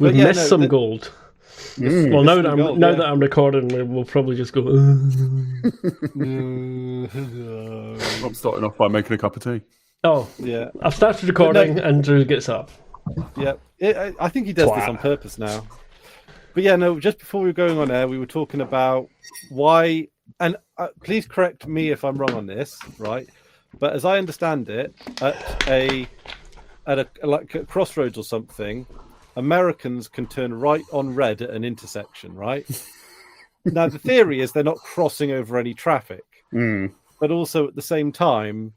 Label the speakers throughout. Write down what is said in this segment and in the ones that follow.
Speaker 1: We've missed some gold. Well, now that I'm recording, we'll probably just go.
Speaker 2: I'm starting off by making a cup of tea.
Speaker 1: Oh, yeah. I've started recording, and Drew gets up.
Speaker 3: Yeah, I think he does this on purpose now. But yeah, no, just before we were going on air, we were talking about why, and please correct me if I'm wrong on this, right? But as I understand it, at a crossroads or something, Americans can turn right on red at an intersection, right? Now, the theory is they're not crossing over any traffic. But also at the same time,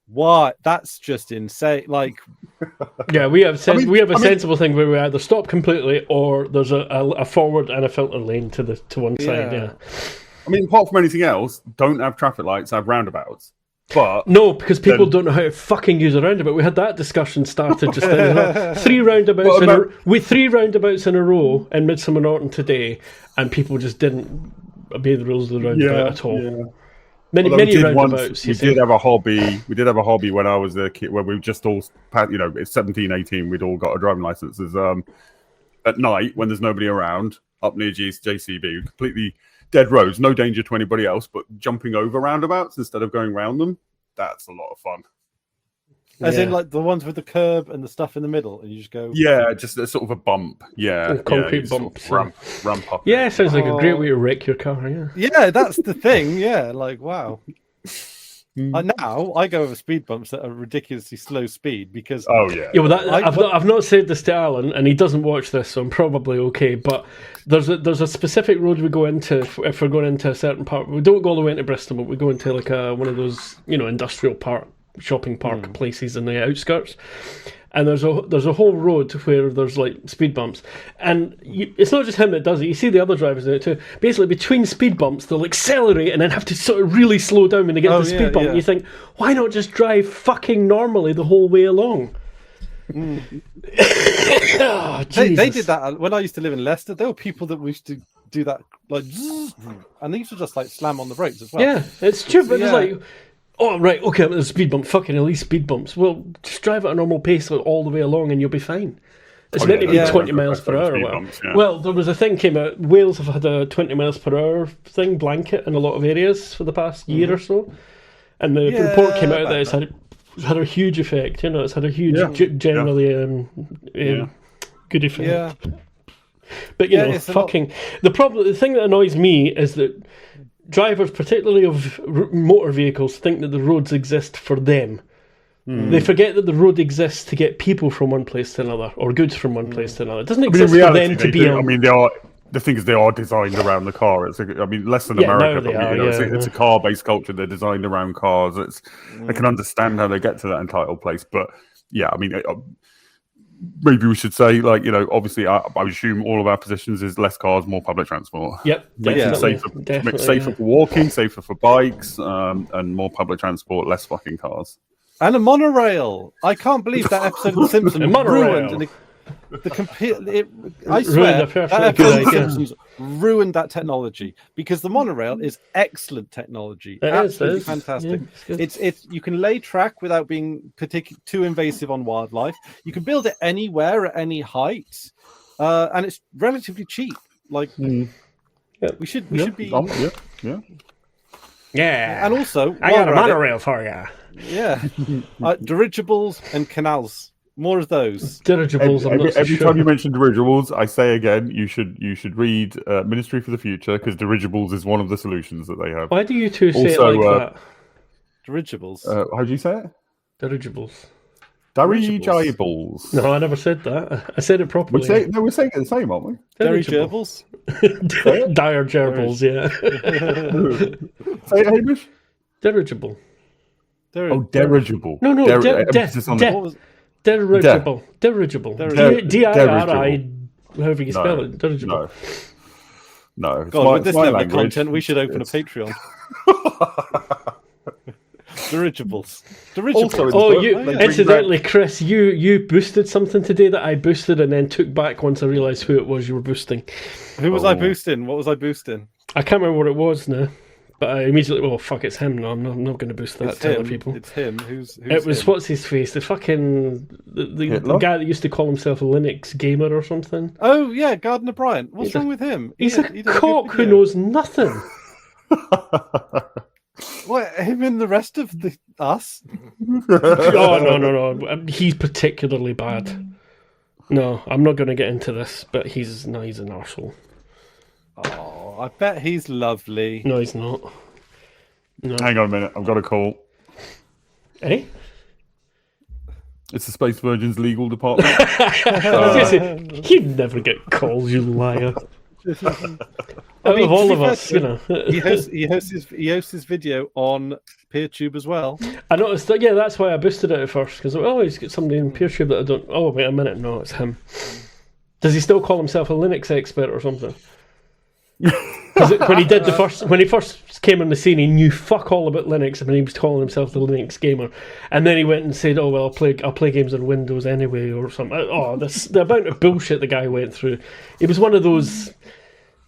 Speaker 3: why? That's just insane. Like,
Speaker 1: yeah, we have a sensible thing where we either stop completely or there's a forward and a filter lane to one side. Yeah.
Speaker 2: I mean, apart from anything else, don't have traffic lights, have roundabouts. But
Speaker 1: no, because people don't know how to fucking use a roundabout. We had that discussion started just then. Three roundabouts in a row in Midsummer Norton today, and people just didn't obey the rules of the roundabout at all. Yeah. Many roundabouts.
Speaker 2: We did have a hobby. We did have a hobby when I was a kid, where we just all, it's 17, 18. We'd all got our driving licenses. At night when there's nobody around, up near JCB, completely dead roads, no danger to anybody else, but jumping over roundabouts instead of going round them, that's a lot of fun.
Speaker 3: As in, like the ones with the curb and the stuff in the middle, and you just go.
Speaker 2: Yeah, just a sort of a bump. Yeah,
Speaker 1: concrete bump.
Speaker 2: Sort of ramp up.
Speaker 1: Yeah, sounds like a great way to wreck your car.
Speaker 3: Yeah, that's the thing. Yeah, like wow. Now I go over speed bumps at a ridiculously slow speed because.
Speaker 2: Oh yeah.
Speaker 1: Yeah, well, I've not said this to Alan, and he doesn't watch this, so I'm probably okay. But there's a specific road we go into if we're going into a certain part. We don't go all the way into Bristol, but we go into like one of those industrial park. Shopping park places in the outskirts, and there's a whole road where there's like speed bumps, and it's not just him that does it. You see the other drivers do it too. Basically, between speed bumps, they'll accelerate and then have to sort of really slow down when they get to the speed bump. And you think, why not just drive fucking normally the whole way along?
Speaker 3: They did that when I used to live in Leicester. There were people that used to do that, like, and they used to just like slam on the brakes as well.
Speaker 1: Yeah, it's stupid. It's like. Oh, right, okay, there's a speed bump. Fucking at least speed bumps. Well, just drive at a normal pace all the way along and you'll be fine. It's meant to be 20 miles per hour. Well, there was a thing came out. Wales have had a 20 miles per hour thing, blanket, in a lot of areas for the past year or so. And the report came out that it's had a huge effect. It's had a huge, generally good effect. Yeah. But, the thing that annoys me is that drivers, particularly of motor vehicles, think that the roads exist for them. They forget that the road exists to get people from one place to another, or goods from one place to another. It doesn't exist for them to be on.
Speaker 2: I mean, the thing is, they are designed around the car. Less than America. It's a car-based culture. They're designed around cars. I can understand how they get to that entitled place, but yeah, I mean. Maybe we should say, obviously, I assume all of our positions is less cars, more public transport.
Speaker 1: Yep, definitely.
Speaker 2: Safer for walking, safer for bikes, and more public transport, less fucking cars.
Speaker 3: And a monorail. I can't believe that episode of The Simpsons ruined I swear that episode of The Simpsons ruined that technology, because the monorail is excellent technology. Absolutely fantastic. Yeah, it's you can lay track without being too invasive on wildlife. You can build it anywhere at any height, and it's relatively cheap. Like we should be.
Speaker 1: Yeah,
Speaker 3: and also
Speaker 1: I got a monorail for you.
Speaker 3: Yeah, dirigibles and canals. More of those.
Speaker 1: Dirigibles.
Speaker 2: Every time you mention dirigibles, I say again, you should read Ministry for the Future, because dirigibles is one of the solutions that they have.
Speaker 1: Why do you two say it like that?
Speaker 3: Dirigibles.
Speaker 2: How do you say it?
Speaker 1: Dirigibles.
Speaker 2: Dirigibles.
Speaker 1: No, I never said that. I said it properly.
Speaker 2: We're saying it the same, aren't we?
Speaker 3: Dirigibles.
Speaker 1: Dire gerbils, yeah.
Speaker 2: Say it, Hamish.
Speaker 1: Dirigible.
Speaker 2: Oh, dirigible.
Speaker 1: No. Dirigible. Dirigible. D-I-R-I, however you spell it. Dirigible.
Speaker 2: No.
Speaker 3: God, with this level of content, we should open a Patreon. Dirigibles.
Speaker 1: Incidentally, Chris, you boosted something today that I boosted and then took back once I realised who it was you were boosting.
Speaker 3: Who was I boosting? What was I boosting?
Speaker 1: I can't remember what it was now. But I immediately, well, fuck, it's him. No, I'm not going to boost that to other people.
Speaker 3: It's him. Who's
Speaker 1: it was
Speaker 3: him?
Speaker 1: What's his face? The fucking the guy that used to call himself a Linux gamer or something.
Speaker 3: Oh yeah, Gardner Bryant. What's wrong with him?
Speaker 1: He's a cock who knows nothing.
Speaker 3: What, him and the rest of us?
Speaker 1: Oh no! He's particularly bad. No, I'm not going to get into this, but he's an arsehole.
Speaker 3: Oh, I bet he's lovely.
Speaker 1: No, he's not. No.
Speaker 2: Hang on a minute, I've got a call.
Speaker 1: Eh?
Speaker 2: It's the Space Virgin's legal department.
Speaker 1: You'd never get calls, you liar. Out of all of us, you know.
Speaker 3: he hosts his video on PeerTube as well.
Speaker 1: I noticed that. Yeah, that's why I boosted it at first, because he's got somebody in PeerTube that I don't. Oh wait a minute, no, it's him. Does he still call himself a Linux expert or something? Because when he first came on the scene, he knew fuck all about Linux, and he was calling himself the Linux gamer. And then he went and said, "Oh well, I'll play games on Windows anyway," or something. Oh, the amount of bullshit the guy went through. He was one of those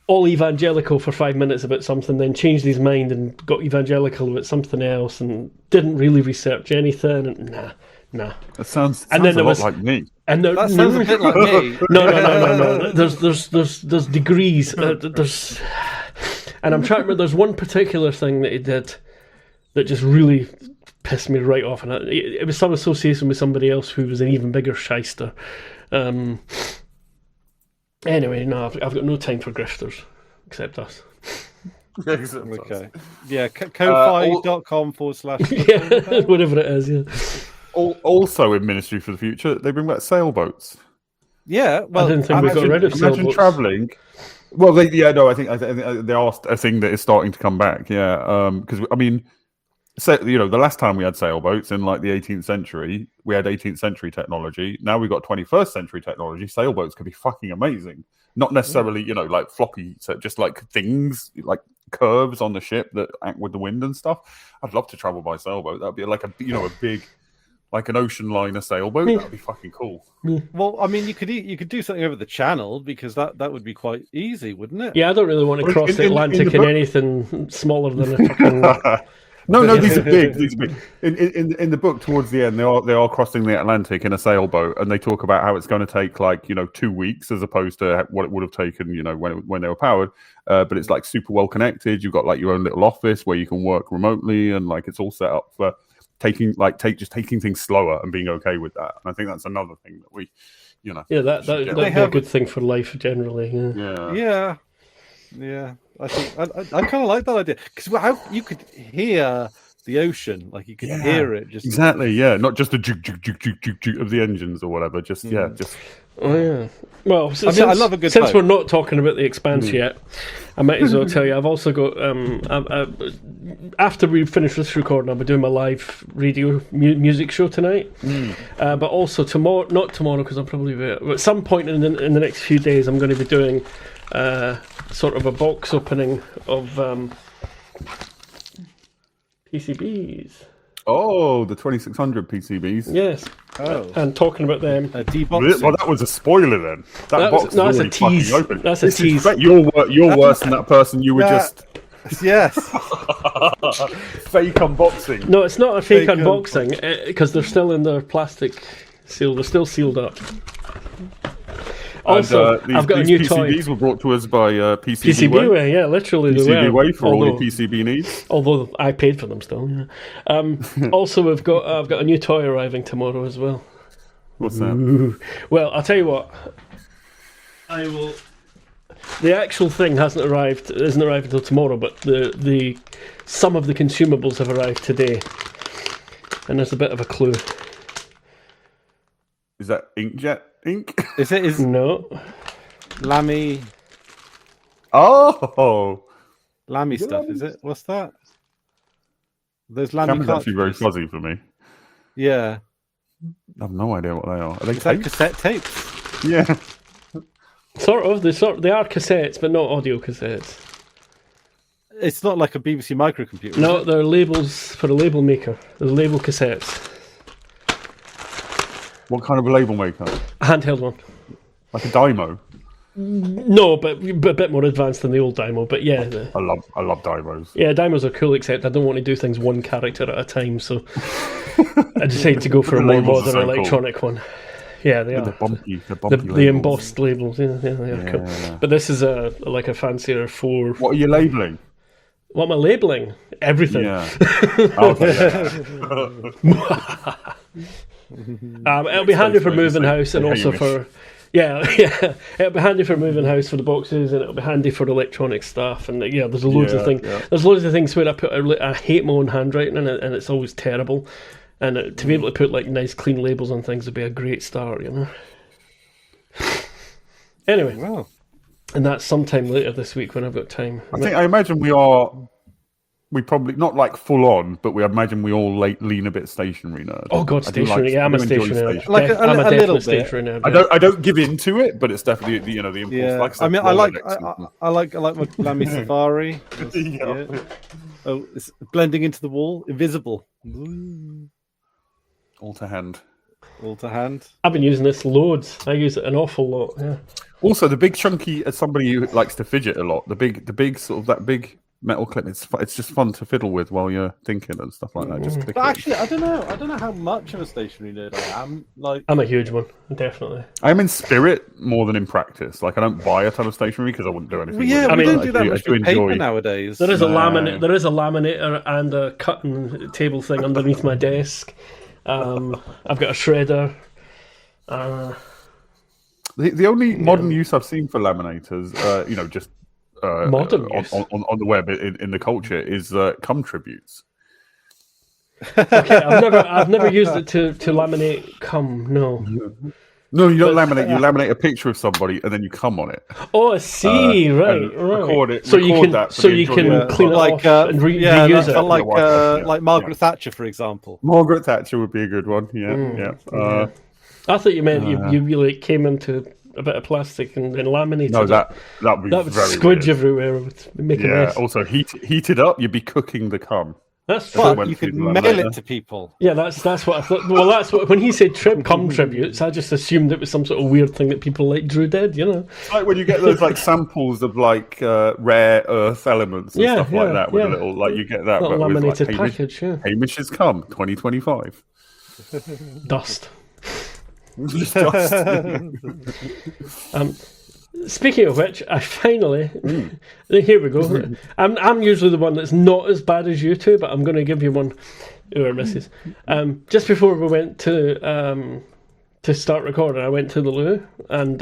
Speaker 1: all evangelical for 5 minutes about something, then changed his mind and got evangelical about something else, and didn't really research anything. And nah.
Speaker 2: That sounds a lot like me.
Speaker 3: And that sounds a bit like me.
Speaker 1: No. There's degrees. There's, and I'm trying to remember. There's one particular thing that he did that just really pissed me right off, and it was some association with somebody else who was an even bigger shyster. Anyway, no, I've got no time for grifters except us.
Speaker 3: Okay. Yeah, ko-fi.com /
Speaker 1: yeah, whatever it is. Yeah.
Speaker 2: Also, in Ministry for the Future, they bring back sailboats.
Speaker 3: Yeah, well,
Speaker 1: I didn't think we got rid of sailboats.
Speaker 2: Imagine travelling. Well, I think they are a thing that is starting to come back. Yeah, because I mean, the last time we had sailboats in like the 18th century, we had 18th century technology. Now we've got 21st century technology. Sailboats could be fucking amazing. Not necessarily, like floppy, so just like things like curves on the ship that act with the wind and stuff. I'd love to travel by sailboat. That'd be like a big. Like an ocean liner sailboat, that'd be fucking cool.
Speaker 3: Well, I mean, you could do something over the channel because that would be quite easy, wouldn't it?
Speaker 1: Yeah, I don't really want to cross the Atlantic in anything smaller than a fucking.
Speaker 2: No, these are big. These are big. In the book, towards the end, they are crossing the Atlantic in a sailboat, and they talk about how it's going to take 2 weeks as opposed to what it would have taken, when they were powered. But it's like super well connected. You've got like your own little office where you can work remotely, and like it's all set up for taking things slower and being okay with that. And I think that's another thing that we,
Speaker 1: Yeah, that'd be a good thing for life generally.
Speaker 3: Yeah. I think I kind of like that idea because how you could hear the ocean, like you could hear it. Just
Speaker 2: exactly, yeah, not just the juk of the engines or whatever. Just.
Speaker 1: Oh yeah. Well,
Speaker 3: I love a good
Speaker 1: since we're not talking about the Expanse yet, I might as well tell you I've also got after we finish this recording, I'll be doing my live radio music show tonight. But also tomorrow, not tomorrow because I'm probably at some point in the next few days, I'm going to be doing sort of a box opening of PCBs.
Speaker 2: Oh, the 2600 PCBs.
Speaker 1: Yes.
Speaker 3: Oh.
Speaker 1: And talking about them.
Speaker 3: Deboxing.
Speaker 2: Well, that was a spoiler then. That box is already fucking open.
Speaker 1: That's a tease.
Speaker 2: You're worse than that person you were just...
Speaker 3: Yes.
Speaker 2: Fake unboxing.
Speaker 1: No, it's not a fake unboxing because they're still in their plastic seal. They're still sealed up. Also, I've got a new toy.
Speaker 2: PCBs were brought to us by
Speaker 1: PCBWay, yeah, literally.
Speaker 2: PCBWay for all your PCB needs.
Speaker 1: Although I paid for them still. Yeah. Also, I've got a new toy arriving tomorrow as well.
Speaker 2: What's that?
Speaker 1: Well, I'll tell you what. I will. The actual thing isn't arrived until tomorrow, but the some of the consumables have arrived today, and there's a bit of a clue.
Speaker 2: Is that inkjet ink?
Speaker 3: Is
Speaker 1: no
Speaker 3: Lammy?
Speaker 2: Oh,
Speaker 3: Lammy stuff. Is it? What's that? Those Lammy
Speaker 2: cartridges actually very fuzzy for me.
Speaker 3: Yeah,
Speaker 2: I have no idea what they are. Are they
Speaker 3: like cassette tapes?
Speaker 2: Yeah.
Speaker 1: Sort of. They are cassettes, but not audio cassettes.
Speaker 3: It's not like a BBC microcomputer.
Speaker 1: No, they're labels for a label maker. They're label cassettes.
Speaker 2: What kind of a label maker?
Speaker 1: A handheld one.
Speaker 2: Like a Dymo?
Speaker 1: No, but a bit more advanced than the old Dymo. But yeah,
Speaker 2: I love Dymos.
Speaker 1: Yeah, Dymos are cool, except I don't want to do things one character at a time, so I decided to go for a more modern electronic one. Yeah, they are.
Speaker 2: They're bumpy.
Speaker 1: The embossed labels. Yeah, they are cool. But this is a fancier 4.
Speaker 2: What are you labelling?
Speaker 1: What am I labelling? Everything.
Speaker 2: Yeah.
Speaker 1: It'll be handy for moving house and also for... Yeah, it'll be handy for moving house for the boxes, and it'll be handy for electronic stuff. And there's loads of things. Yeah. There's loads of things where I hate my own handwriting in it, and it's always terrible. And to be able to put like nice, clean labels on things would be a great start, Anyway,
Speaker 3: wow.
Speaker 1: And that's sometime later this week when I've got time.
Speaker 2: I imagine we probably not like full on, but we imagine we all lean a bit stationary nerd.
Speaker 1: Oh god, stationary! I'm a stationary nerd.
Speaker 3: Like I'm a definite
Speaker 1: stationary nerd.
Speaker 2: I don't give into it, but it's definitely the impulse.
Speaker 3: Yeah.
Speaker 2: Like
Speaker 3: I like my Lamy Safari. Oh, it's blending into the wall, invisible.
Speaker 2: All to hand.
Speaker 1: I've been using this loads. I use it an awful lot. Yeah.
Speaker 2: Also, the big chunky, as somebody who likes to fidget a lot, the big sort of that big metal clip. It's just fun to fiddle with while you're thinking and stuff like that. Just click.
Speaker 3: But actually, I don't know how much of a stationary nerd I am.
Speaker 1: I'm a huge one, definitely.
Speaker 2: I'm in spirit more than in practice. Like I don't buy a ton of stationery because I wouldn't do anything.
Speaker 3: Yeah, we don't do that much with paper nowadays.
Speaker 1: There is a laminator and a cutting table thing underneath my desk. I've got a shredder.
Speaker 2: The only modern use I've seen for laminators, just
Speaker 1: modern use
Speaker 2: on the web in the culture is cum tributes.
Speaker 1: Okay, I've never used it to laminate cum. No.
Speaker 2: No, you don't laminate. You laminate a picture of somebody and then you cum on it.
Speaker 1: Oh, I see. Right.
Speaker 2: Record it.
Speaker 1: So you can clean it off and reuse
Speaker 3: it. Like Margaret Thatcher, for example.
Speaker 2: Margaret Thatcher would be a good one. Yeah.
Speaker 1: I thought you meant you like came into a bit of plastic and then laminated.
Speaker 2: No, that would be
Speaker 1: that would
Speaker 2: very
Speaker 1: squidge
Speaker 2: weird.
Speaker 1: Everywhere. It would make a mess.
Speaker 2: Also heated up, you'd be cooking the cum.
Speaker 1: That's true.
Speaker 3: But you could mail it to people.
Speaker 1: Yeah, that's what I thought. Well, that's what when he said cum tributes, I just assumed it was some sort of weird thing that people like Drew did.
Speaker 2: It's like when you get those like samples of like rare earth elements and stuff like that with a little like you get that
Speaker 1: little
Speaker 2: but
Speaker 1: laminated
Speaker 2: with, like,
Speaker 1: package.
Speaker 2: Hamish's cum 2025.
Speaker 1: Dust.
Speaker 2: Just dust.
Speaker 1: Speaking of which, I finally here we go. I'm usually the one that's not as bad as you two, but I'm going to give you one. Or misses. Just before we went to start recording, I went to the loo and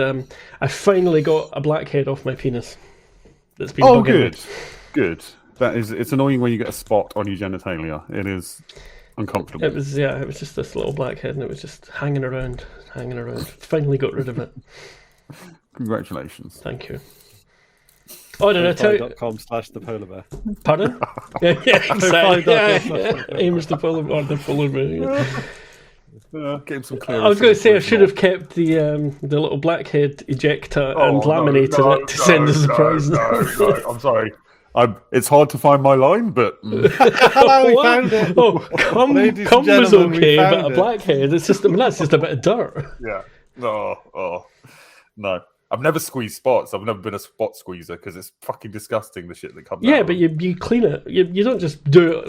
Speaker 1: I finally got a blackhead off my penis. That's been bugging me.
Speaker 2: Good. It's annoying when you get a spot on your genitalia. It is uncomfortable.
Speaker 1: It was just this little blackhead and it was just hanging around. Finally got rid of it.
Speaker 2: Congratulations.
Speaker 1: Thank you. Oh, did I tell you?
Speaker 3: .com/the polar bear.
Speaker 1: Pardon? yeah, exactly. Aims the polar bear.
Speaker 2: Get some clear.
Speaker 1: I was going to say I should have kept the little blackhead ejector and laminated it to send a surprise.
Speaker 2: No, I'm sorry. It's hard to find my line, but
Speaker 3: we found it.
Speaker 1: Cum was okay, but a blackhead, that's just a bit of dirt.
Speaker 2: Yeah. No. I've never squeezed spots. I've never been a spot squeezer because it's fucking disgusting, the shit that comes out.
Speaker 1: Yeah, but you clean it. You don't just do it,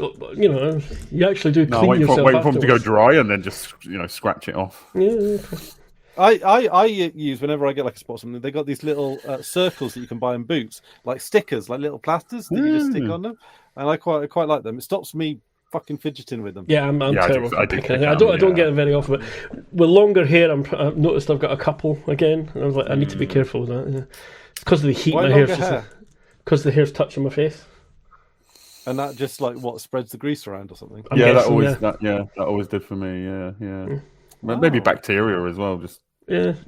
Speaker 1: you actually do clean yourself
Speaker 2: wait for them to go dry and then just, scratch it off.
Speaker 1: Yeah.
Speaker 3: I use, whenever I get like a spot or something, they got these little circles that you can buy in Boots, like stickers, like little plasters that you just stick on them. And I quite like them. It stops me fucking fidgeting with them.
Speaker 1: Yeah, I'm terrible. I don't get very off of it. With longer hair, I've noticed I've got a couple again, and I was like, I need to be careful with that. Yeah. It's because of the heat.
Speaker 3: Why
Speaker 1: my hair? Because the hair's touching my face.
Speaker 3: And that just spreads the grease around or something.
Speaker 2: That always did for me. Yeah. Maybe bacteria as well. Just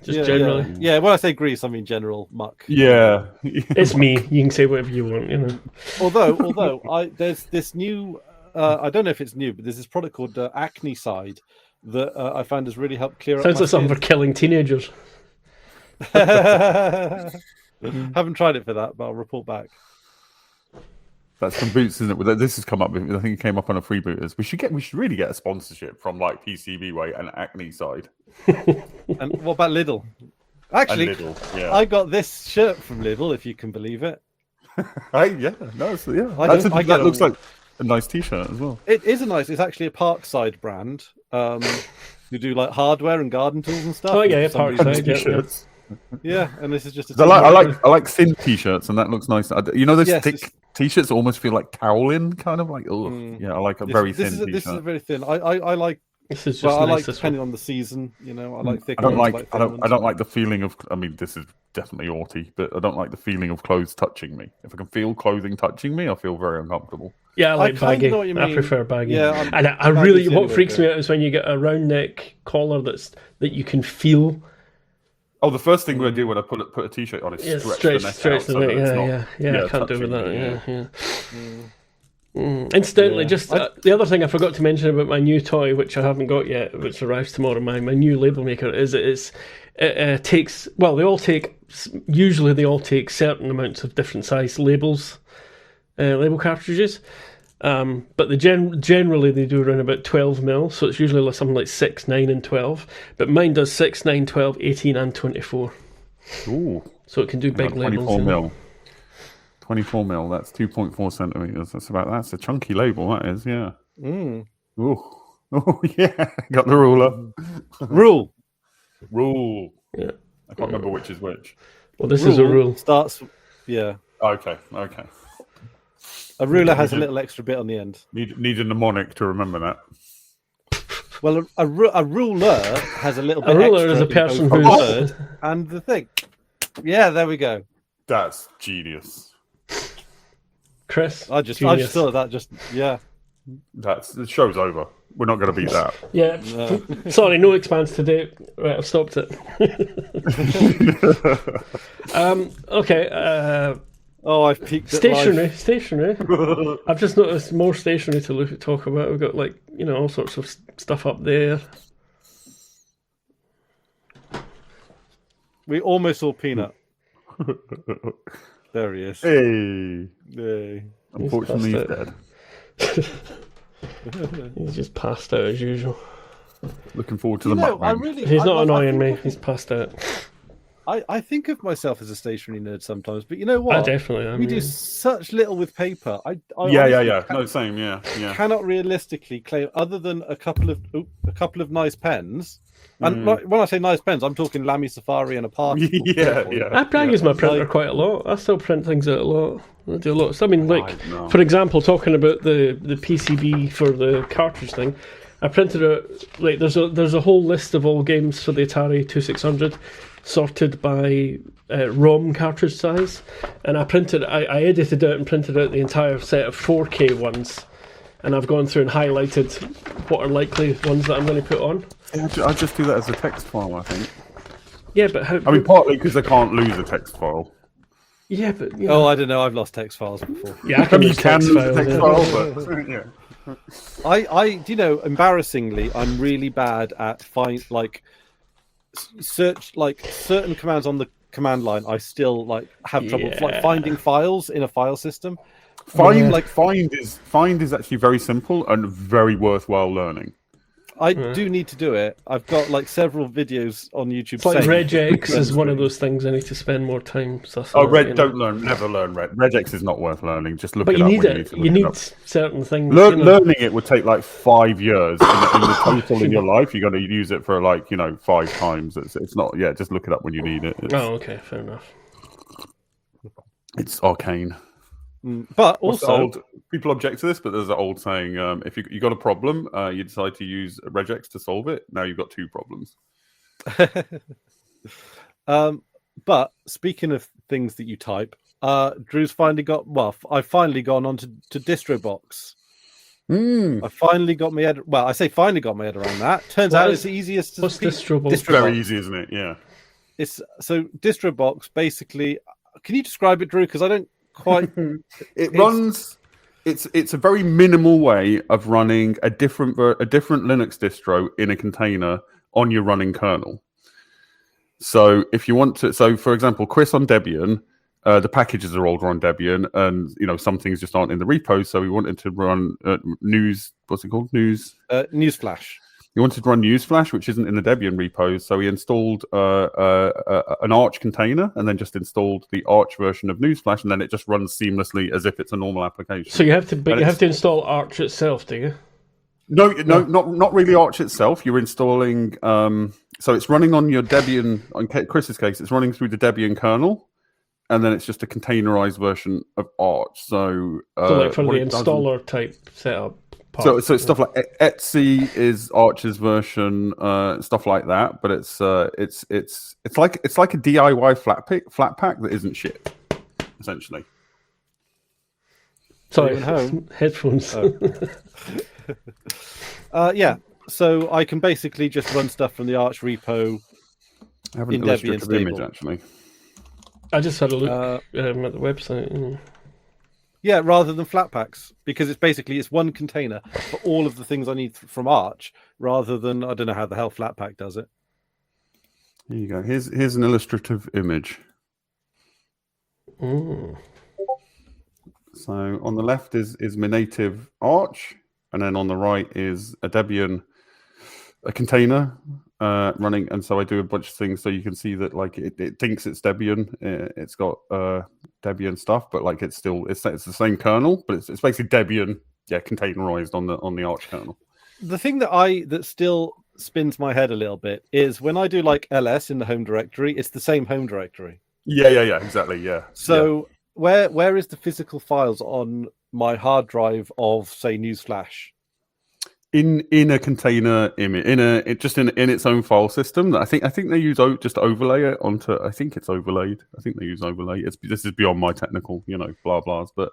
Speaker 1: generally.
Speaker 3: Yeah, when I say grease, I mean general muck.
Speaker 2: Yeah,
Speaker 1: it's me. You can say whatever you want.
Speaker 3: Although there's this new. I don't know if it's new, but there's this product called Acne Side that I found has really helped clear up.
Speaker 1: Sounds like something for killing teenagers.
Speaker 3: Haven't tried it for that, but I'll report back.
Speaker 2: That's from Boots, isn't it? This has come up. I think it came up on a Freebooters. We should really get a sponsorship from like PCB Way and Acne Side.
Speaker 3: And what about Lidl? Actually,
Speaker 2: Lidl, yeah.
Speaker 3: I got this shirt from Lidl, if you can believe it.
Speaker 2: That looks like a nice T-shirt as well.
Speaker 3: It is it's actually a Parkside brand. You do like hardware and garden tools and stuff.
Speaker 1: Oh yeah, Parkside
Speaker 2: T-shirts.
Speaker 3: Yeah, and this is just
Speaker 2: I like thin T-shirts, and that looks nice. You know, those thick T-shirts almost feel like toweling, kind of like. Oh, yeah, I like a very thin T-shirt.
Speaker 3: This is a very thin. I like.
Speaker 1: This is just
Speaker 3: I
Speaker 1: nice,
Speaker 3: like depending on the season. You know, I like thick.
Speaker 2: I don't like the feeling of. I mean, this is definitely aughty, but I don't like the feeling of clothes touching me. If I can feel clothing touching me, I feel very uncomfortable.
Speaker 1: Yeah, I like baggy. I prefer baggy. Yeah, and I really, what freaks me out is when you get a round neck collar that you can feel.
Speaker 2: Oh, the first thing I do when I put a T-shirt on is stretch the neck out.
Speaker 1: Yeah, I can't do with that. Yeah. Incidentally, the other thing I forgot to mention about my new toy, which I haven't got yet, which arrives tomorrow, my new label maker, is it takes, well, they all take certain amounts of different size labels, label cartridges, but generally they do around about 12 mil, so it's usually something like 6, 9 and 12, but mine does 6, 9, 12, 18 and 24.
Speaker 2: Ooh.
Speaker 1: So it can do big
Speaker 2: 24
Speaker 1: labels.
Speaker 2: Mil. 24 mil, that's 2.4 centimeters. That's a chunky label, that is, yeah. Oh, yeah. Got the ruler.
Speaker 3: Rule.
Speaker 2: Yeah. I can't remember which is which.
Speaker 1: Well, this is a rule.
Speaker 3: Starts, yeah.
Speaker 2: Okay.
Speaker 3: A ruler has a little extra bit on the end.
Speaker 2: Need a mnemonic to remember that.
Speaker 3: Well, a ruler has a little bit.
Speaker 1: A ruler
Speaker 3: extra
Speaker 1: is a person
Speaker 3: who's
Speaker 1: who's
Speaker 3: and the thing. Yeah, there we go.
Speaker 2: That's genius.
Speaker 1: Chris,
Speaker 3: I just thought that.
Speaker 2: The show's over. We're not going to beat that.
Speaker 1: Yeah. Sorry, no Expanse today. Right, I've stopped it. Okay.
Speaker 3: I've peaked at
Speaker 1: Stationery. I've just noticed more stationery to talk about. We've got all sorts of stuff up there.
Speaker 3: We almost saw Peanut. There he is.
Speaker 2: Hey. Unfortunately, he's dead.
Speaker 1: He's just passed out as usual.
Speaker 2: Looking forward to the mukbang.
Speaker 1: He's not annoying me. He's passed out.
Speaker 3: I think of myself as a stationery nerd sometimes, but you know what?
Speaker 1: I definitely am.
Speaker 3: We do such little with paper.
Speaker 2: Yeah. No, same. Yeah.
Speaker 3: Cannot realistically claim, other than a couple of nice pens. And when I say nice pens, I'm talking Lamy Safari and a party.
Speaker 2: Yeah.
Speaker 1: I use my printer quite a lot. I still print things out a lot. I do a lot. So, I mean, for example, talking about the PCB for the cartridge thing, I printed out there's a whole list of all games for the Atari 2600 sorted by ROM cartridge size, and I edited out and printed out the entire set of 4K ones, and I've gone through and highlighted what are likely ones that I'm going to put on.
Speaker 2: I just do that as a text file, I think.
Speaker 1: Yeah, but how?
Speaker 2: I mean, partly because I can't lose a text file.
Speaker 1: Yeah, but
Speaker 3: I don't know. I've lost text files before.
Speaker 1: Yeah, I can lose text files.
Speaker 2: But yeah.
Speaker 3: I embarrassingly, I'm really bad at search certain commands on the command line. I still have trouble finding files in a file system.
Speaker 2: Find is actually very simple and very worthwhile learning.
Speaker 3: I do need to do it. I've got several videos on YouTube.
Speaker 1: It's like regex is one of those things I need to spend more time.
Speaker 2: Never learn reg. Regex is not worth learning. Just look it up.
Speaker 1: You need certain things.
Speaker 2: Learning it would take 5 years. In the total in your life, you're going to use it for 5 times. It's not. Yeah, just look it up when you need it.
Speaker 1: Okay, fair enough.
Speaker 2: It's arcane.
Speaker 3: But also,
Speaker 2: people object to this, but there's an old saying: if you got a problem, you decide to use regex to solve it. Now you've got 2 problems.
Speaker 3: But speaking of things that you type, Drew's finally got. Well, I've finally gone on to DistroBox. I finally got my head. Well, I say finally got my head around that. Turns out it's the easiest.
Speaker 1: What's DistroBox?
Speaker 2: It's very easy, isn't it? Yeah.
Speaker 3: It's so DistroBox basically. Can you describe it, Drew? Because I don't quite.
Speaker 2: It's a very minimal way of running a different Linux distro in a container on your running kernel. So if you want to, for example, Chris on Debian, the packages are older on Debian, and some things just aren't in the repo. So we wanted to run News. What's it called? Newsflash. He wanted to run Newsflash, which isn't in the Debian repos, so he installed an Arch container and then just installed the Arch version of Newsflash, and then it just runs seamlessly as if it's a normal application.
Speaker 1: So you have to install Arch itself, do you?
Speaker 2: No, not really Arch itself. You're installing. So it's running on your Debian. On Chris's case, it's running through the Debian kernel, and then it's just a containerized version of Arch. So
Speaker 1: like for the installer type setup.
Speaker 2: So it's stuff like Etsy is Arch's version, stuff like that. But it's like a DIY Flatpak that isn't shit, essentially.
Speaker 1: Sorry, headphones.
Speaker 3: Oh. Yeah, so I can basically just run stuff from the Arch repo.
Speaker 2: I have an illustrative image, actually.
Speaker 1: I just had a look at the website.
Speaker 3: Yeah, rather than Flatpaks, because it's one container for all of the things I need from Arch, rather than, I don't know how the hell Flatpak does it.
Speaker 2: Here you go. Here's an illustrative image.
Speaker 1: Mm.
Speaker 2: So on the left is my native Arch, and then on the right is a Debian, a container running. And so I do a bunch of things so you can see that like it thinks it's Debian. It's got Debian stuff, but like it's the same kernel, but it's basically Debian, containerized on the Arch kernel.
Speaker 3: The thing that still spins my head a little bit is when I do like ls in the home directory, it's the same home directory.
Speaker 2: Yeah, exactly, yeah.
Speaker 3: So where is the physical files on my hard drive of, say, Newsflash?
Speaker 2: In a container image, in its own file system. I think they use just overlay it onto. I think it's overlaid. I think they use overlay. This is beyond my technical, blah blahs, but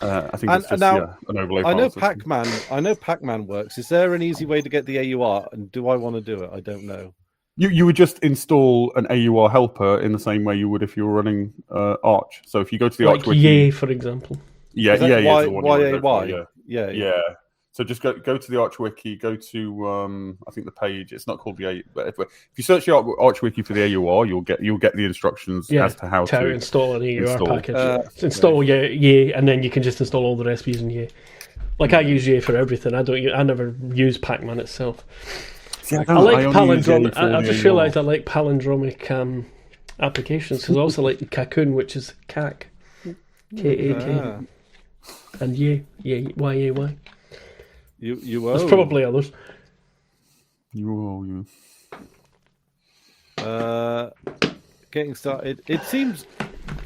Speaker 2: I think it's just an overlay.
Speaker 3: I know Pac-Man. I know Pac-Man works. Is there an easy way to get the AUR? And do I want to do it? I don't know.
Speaker 2: You would just install an AUR helper in the same way you would if you were running Arch. So if you go to the Arch wiki,
Speaker 1: Yay, for example.
Speaker 2: Yeah. So just go to the Arch wiki, go to I think the page. It's not called the AUR, but if you search the Arch wiki for the AUR, you'll get the instructions as to how to
Speaker 1: install an AUR package. Install Yay, and then you can just install all the rest using Yay. Like I use Yay for everything. I never use Pac-Man itself. See, I like palindromic. I just realised I like palindromic applications because I also like Cocoon, which is CAC, KAK, and Yay, YAY.
Speaker 3: You
Speaker 1: There's probably others.
Speaker 2: You.
Speaker 3: Getting started. It seems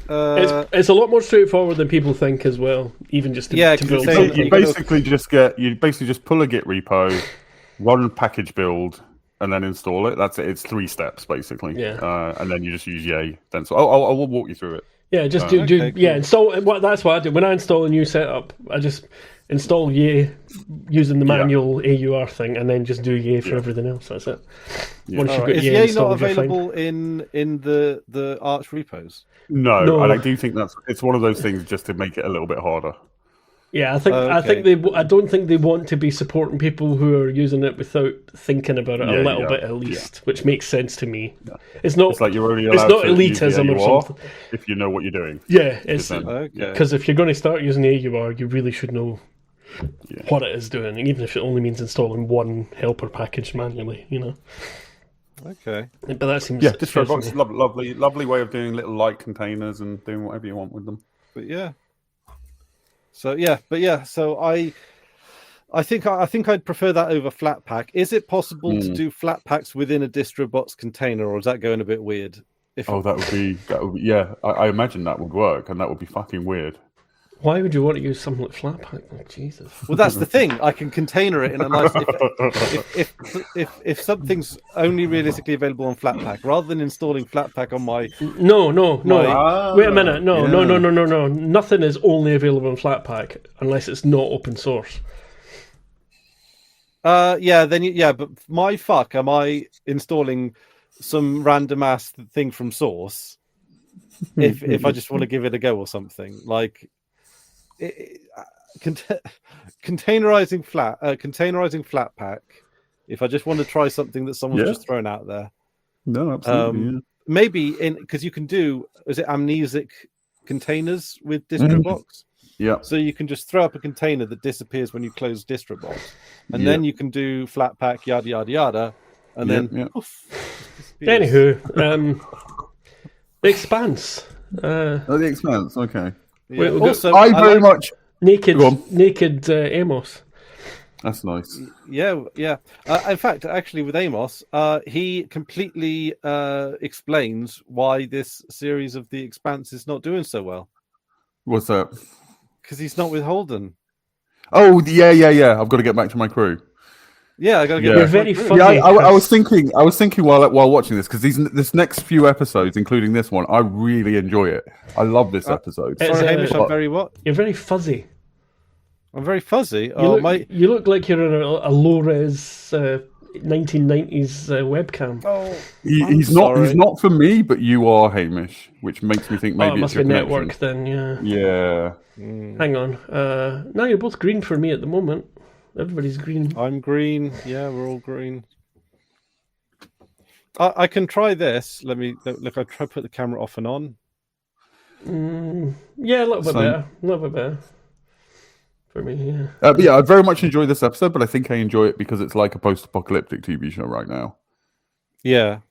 Speaker 1: it's a lot more straightforward than people think as well. Even just to build.
Speaker 2: You basically just pull a Git repo, run package build, and then install it. That's it. It's 3 steps basically.
Speaker 1: Yeah.
Speaker 2: And then you just use Yay. Then I'll walk you through it.
Speaker 1: Yeah, just do install. That's what I do when I install a new setup. I just install Yay using the manual AUR thing, and then just do Yay for everything else. That's it.
Speaker 3: Once you've got is Yay not available in the Arch repos?
Speaker 2: No, and I do think it's one of those things just to make it a little bit harder.
Speaker 1: Yeah, I don't think they want to be supporting people who are using it without thinking about it a little bit at least, which makes sense to me. Yeah. It's like you're only allowed it's not elitism or something.
Speaker 2: If you know what you're doing.
Speaker 1: Yeah, it's because if you're going to start using AUR, you really should know what it is doing, even if it only means installing one helper package manually.
Speaker 3: Okay,
Speaker 1: but that seems
Speaker 2: just for a box, lovely way of doing little light containers and doing whatever you want with them.
Speaker 3: But So I think I'd prefer that over Flatpak. Is it possible to do Flatpaks within a DistroBox container, or is that going a bit weird?
Speaker 2: That would be I imagine that would work, and that would be fucking weird.
Speaker 1: Why would you want to use something like Flatpak? Oh, Jesus.
Speaker 3: Well, that's the thing. I can container it in a nice. If something's only realistically available on Flatpak, rather than installing Flatpak on my
Speaker 1: no. Wait a minute. No. Nothing is only available on Flatpak unless it's not open source.
Speaker 3: But my fuck, am I installing some random ass thing from source? if I just want to give it a go or something like. Containerizing Flatpak. If I just want to try something that someone's just thrown out there,
Speaker 2: no, absolutely.
Speaker 3: Maybe because you can do is it amnesic containers with DistroBox?
Speaker 2: Yeah.
Speaker 3: So you can just throw up a container that disappears when you close distro box, and then you can do flat pack, yada yada yada, and then. Oof,
Speaker 1: anywho, the Expanse.
Speaker 2: The Expanse. Okay.
Speaker 3: Yeah.
Speaker 2: Also, I very much
Speaker 1: naked Amos.
Speaker 2: That's nice.
Speaker 3: Yeah. In fact, actually, with Amos, he completely explains why this series of The Expanse is not doing so well.
Speaker 2: What's that?
Speaker 3: Because he's not with Holden.
Speaker 2: Oh, yeah. I've got to get back to my crew.
Speaker 3: Yeah, I got to get.
Speaker 1: You're very funny.
Speaker 2: Yeah, I was thinking while watching this, because this next few episodes, including this one, I really enjoy it. I love this episode.
Speaker 3: Sorry, Hamish, I'm very what?
Speaker 1: You're very fuzzy.
Speaker 3: I'm very fuzzy.
Speaker 1: You look like you're in a low-res 1990s webcam.
Speaker 3: Oh,
Speaker 2: he's not for me, but you are, Hamish, which makes me think maybe
Speaker 1: it must
Speaker 2: it's
Speaker 1: be
Speaker 2: your
Speaker 1: network then. Yeah.
Speaker 2: Yeah.
Speaker 1: Hang on. Now you're both green for me at the moment. Everybody's green.
Speaker 3: I'm green. Yeah, we're all green. I can try this. Let me look. I try to put the camera off and on.
Speaker 1: Yeah, a little bit better. A little bit better. For me, yeah.
Speaker 2: But yeah, I very much enjoy this episode, but I think I enjoy it because it's like a post-apocalyptic TV show right now.
Speaker 3: Yeah.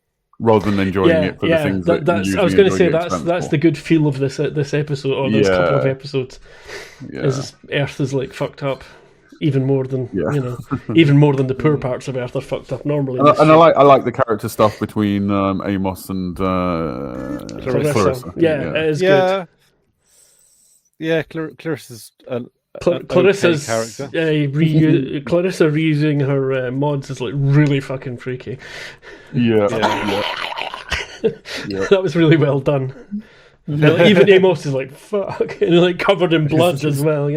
Speaker 2: Rather than enjoying it for the things that
Speaker 1: I was going to say that's the good feel of this episode or this couple of episodes. Is Earth is like fucked up. Even more than even more than the poor parts of Earth are fucked up normally.
Speaker 2: And I like the character stuff between Amos and Clarissa.
Speaker 1: Yeah, it is good.
Speaker 3: Yeah, Clarissa's
Speaker 1: Clarissa's
Speaker 3: character.
Speaker 1: Clarissa reusing her mods is like really fucking freaky.
Speaker 2: Yeah.
Speaker 1: That was really well done. Even Amos is like fuck, and like covered in blood as well.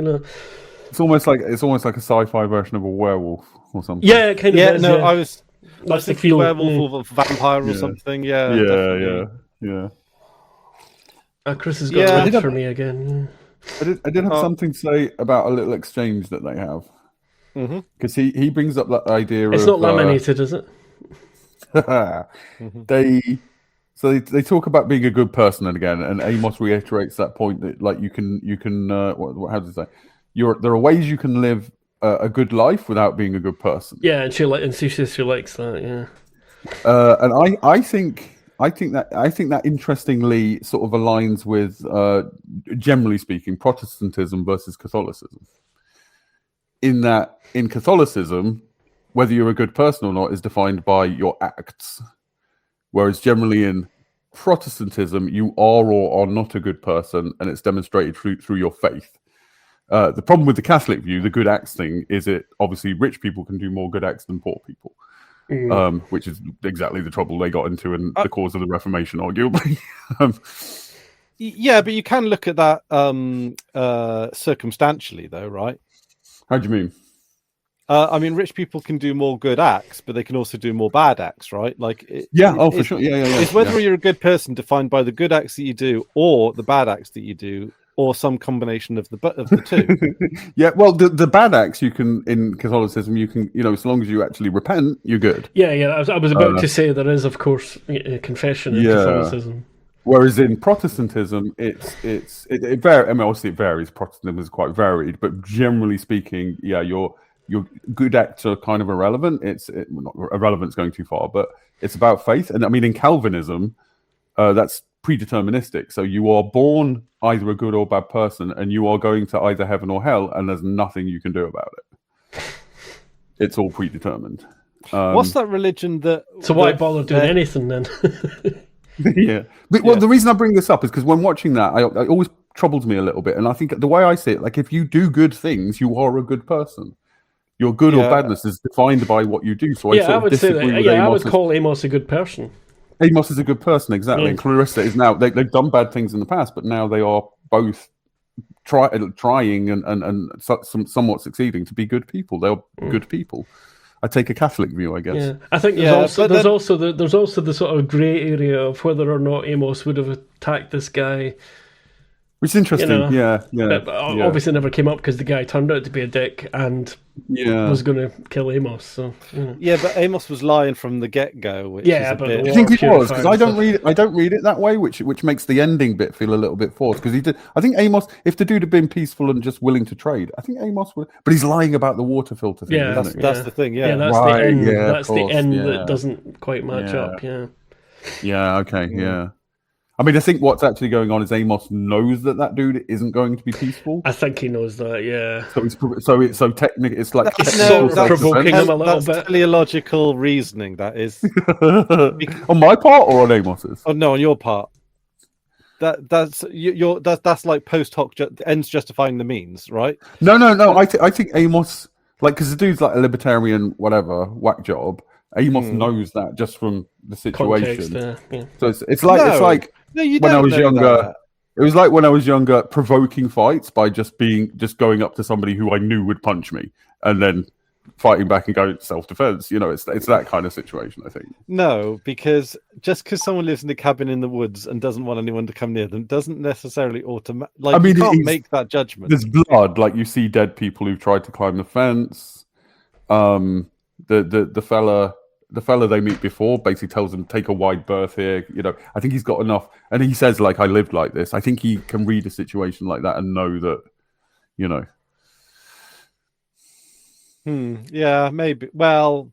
Speaker 2: It's almost like a sci-fi version of a werewolf or something.
Speaker 1: Yeah, kind of.
Speaker 3: Yeah,
Speaker 1: no,
Speaker 3: I was thinking werewolf or vampire or something. Yeah.
Speaker 1: Chris has got red for me again.
Speaker 2: I did have something to say about a little exchange that they have. Because he brings up that idea.
Speaker 1: It's not laminated, is it?
Speaker 2: They talk about being a good person, and again, and Amos reiterates that point that like you can how does it say? There are ways you can live a good life without being a good person.
Speaker 1: Yeah, and she says she likes that. Yeah,
Speaker 2: and I think that interestingly sort of aligns with generally speaking Protestantism versus Catholicism. In that, in Catholicism, whether you're a good person or not is defined by your acts, whereas generally in Protestantism, you are or are not a good person, and it's demonstrated through your faith. The problem with the Catholic view, the good acts thing, is it obviously rich people can do more good acts than poor people, which is exactly the trouble they got into and the cause of the Reformation, arguably.
Speaker 3: Yeah, but you can look at that circumstantially, though, right?
Speaker 2: How do you mean?
Speaker 3: I mean, rich people can do more good acts, but they can also do more bad acts, right? Like,
Speaker 2: for sure. Yeah.
Speaker 3: It's whether you're a good person defined by the good acts that you do or the bad acts that you do, or some combination of the two.
Speaker 2: Yeah, well, the bad acts you can in Catholicism, you can as long as you actually repent, you're good.
Speaker 1: Yeah. I was about to say there is, of course, confession in Catholicism.
Speaker 2: Whereas in Protestantism, it varies. I mean, obviously it varies. Protestantism is quite varied, but generally speaking, your good acts are kind of irrelevant. Not irrelevant's going too far, but it's about faith. And I mean, in Calvinism, that's predeterministic. So you are born either a good or bad person, and you are going to either heaven or hell, and there's nothing you can do about it. It's all predetermined.
Speaker 3: What's that religion that?
Speaker 1: So why bother doing anything then?
Speaker 2: Yeah. Well, the reason I bring this up is because when watching that, it always troubles me a little bit. And I think the way I see it, like if you do good things, you are a good person. Your good or badness is defined by what you do. So
Speaker 1: I would say that. Yeah, I would call Amos a good person.
Speaker 2: Amos is a good person, exactly. And Clarissa is now, they've done bad things in the past, but now they are both trying and somewhat succeeding to be good people. They're good people. I take a Catholic view, I guess.
Speaker 1: Yeah, I think there's also the sort of grey area of whether or not Amos would have attacked this guy
Speaker 2: Which is interesting, yeah. But
Speaker 1: obviously never came up because the guy turned out to be a dick and was going to kill Amos. So
Speaker 3: yeah, but Amos was lying from the get-go.
Speaker 1: But
Speaker 2: I think he was, because I don't read it that way, which makes the ending bit feel a little bit forced. Because he did. I think Amos, if the dude had been peaceful and just willing to trade, I think Amos would. But he's lying about the water filter thing.
Speaker 3: Yeah, that's the thing. Yeah,
Speaker 1: that's the end. That's the end that doesn't quite match up. Yeah.
Speaker 2: Yeah. Okay. Yeah. I mean, I think what's actually going on is Amos knows that dude isn't going to be peaceful.
Speaker 1: I think he knows that, yeah.
Speaker 2: So technically, it's like
Speaker 1: that's provoking him a little bit.
Speaker 3: Teleological reasoning, that is.
Speaker 2: On my part or on Amos's?
Speaker 3: Oh no, on your part. That's like post hoc ends justifying the means, right?
Speaker 2: No. I think Amos, like, because the dude's like a libertarian, whatever whack job. Amos knows that just from the situation.
Speaker 1: Context,
Speaker 2: So it's like when I was younger. That. It was like when I was younger, provoking fights by just going up to somebody who I knew would punch me, and then fighting back and going self-defense. It's that kind of situation. I think.
Speaker 3: No, because just because someone lives in a cabin in the woods and doesn't want anyone to come near them doesn't necessarily automatically. Like, you can't make that judgment.
Speaker 2: There's blood. Like, you see dead people who've tried to climb the fence. The fella they meet before basically tells them, take a wide berth here. I think he's got enough. And he says, like, I lived like this. I think he can read a situation like that and know that,
Speaker 3: Yeah, maybe. Well,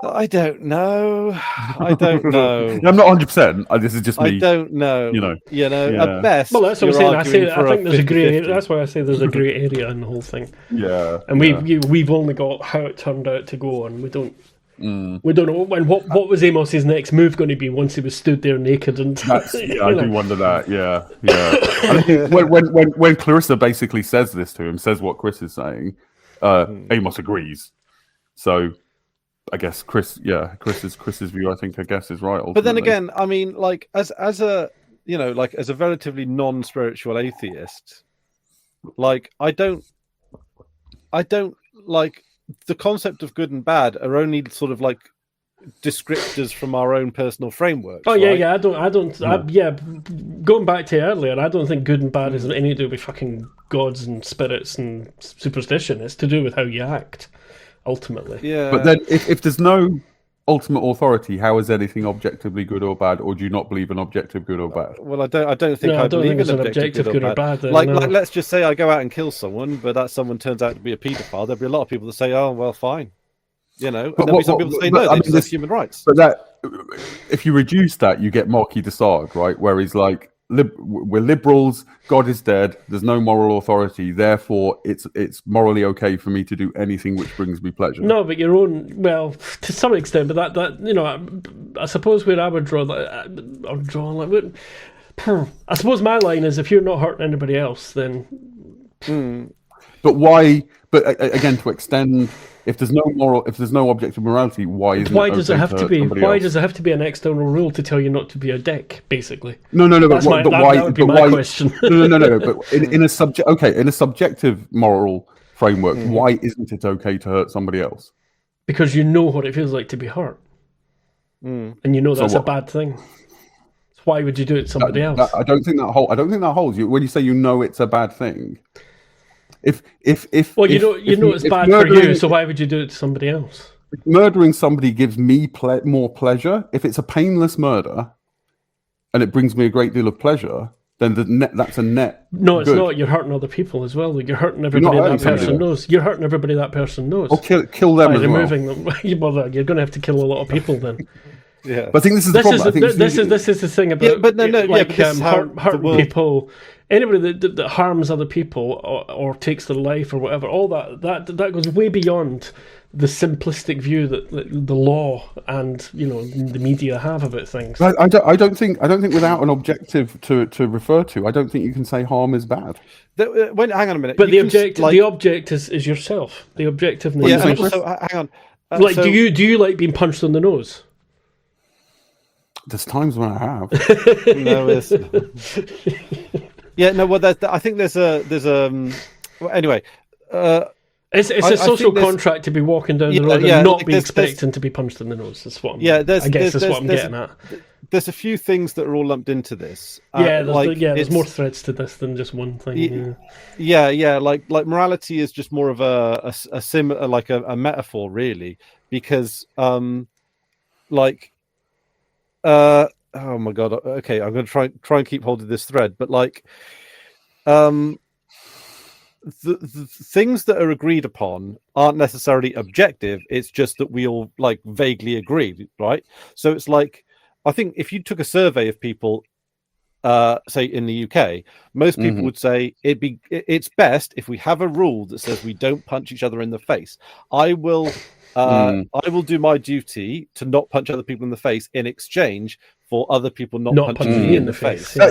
Speaker 3: I don't know.
Speaker 2: I'm not 100%. This is just me.
Speaker 3: I don't know. At best.
Speaker 1: Well, that's what I'm saying. I think there's a grey area. That's why I say there's a grey area in the whole thing.
Speaker 2: Yeah.
Speaker 1: And we've only got how it turned out to go, and we don't know. And what was Amos's next move going to be once he was stood there naked? And
Speaker 2: I do wonder that. Yeah. I think when Clarissa basically says this to him, says what Chris is saying, Amos agrees. So. I guess Chris's view, I guess, is right. Ultimately.
Speaker 3: But then again, I mean, like as a relatively non-spiritual atheist, like I don't like the concept of good and bad are only sort of like descriptors from our own personal framework.
Speaker 1: Oh right? I don't. Going back to earlier, I don't think good and bad has anything to do with fucking gods and spirits and superstition. It's to do with how you act. Ultimately,
Speaker 3: yeah.
Speaker 2: But then, if there's no ultimate authority, how is anything objectively good or bad, or do you not believe in objective good or bad?
Speaker 3: Well, I don't think I believe in objective good or bad. Then, like, let's just say I go out and kill someone, but that someone turns out to be a paedophile. There'll be a lot of people that say, "Oh, well, fine," and there'll be some people that say, "No, that's human rights."
Speaker 2: But if you reduce that, you get Marquis de Sade, right? Where he's like, we're liberals, God is dead, there's no moral authority, therefore it's morally okay for me to do anything which brings me pleasure.
Speaker 1: No, but well, to some extent, but that I suppose where I would draw I suppose my line is, if you're not hurting anybody else, then
Speaker 2: But why? But again, to extend, if there's no objective morality, why
Speaker 1: does it have to be? Why does it have to be an external rule to tell you not to be a dick? Basically,
Speaker 2: no. But why?
Speaker 1: That would be my question.
Speaker 2: No. But in a subjective moral framework, why isn't it okay to hurt somebody else?
Speaker 1: Because you know what it feels like to be hurt, and you know that's a bad thing. So why would you do it to somebody else?
Speaker 2: I don't think that holds. When you say you know it's a bad thing. You know it's bad for you, so why would you do it to somebody else? If murdering somebody gives me more pleasure, if it's a painless murder and it brings me a great deal of pleasure, then that's a net.
Speaker 1: No, it's not. You're hurting other people as well. You're hurting everybody that person knows. You're hurting everybody that person knows.
Speaker 2: Or kill them as well.
Speaker 1: Removing them. Well, you're going to have to kill a lot of people then.
Speaker 2: Yeah, but I think this is the problem.
Speaker 1: This is the thing about hurting people. Anybody that harms other people or takes their life or whatever, all that goes way beyond the simplistic view that the law and the media have about things.
Speaker 2: I don't think without an objective to refer to, I don't think you can say harm is bad.
Speaker 3: Hang on a minute.
Speaker 1: But the object is yourself. The objectiveness.
Speaker 3: Yeah. So hang on.
Speaker 1: Do you like being punched on the nose?
Speaker 2: There's times when I have.
Speaker 3: No, yeah, no. Well, I think there's well, anyway.
Speaker 1: It's a social contract to be walking down the road and not be expecting to be punched in the nose. That's what I'm getting at.
Speaker 3: there's a few things that are all lumped into this.
Speaker 1: There's more threads to this than just one thing.
Speaker 3: Like morality is just more of a metaphor, really, because oh my god, okay, I'm going to try and keep hold of this thread, but like the things that are agreed upon aren't necessarily objective. It's just that we all like vaguely agree, right? So it's like, I think if you took a survey of people, say in the UK, most people would say it's best if we have a rule that says we don't punch each other in the face. I will do my duty to not punch other people in the face in exchange for other people not punching me in the face.
Speaker 2: I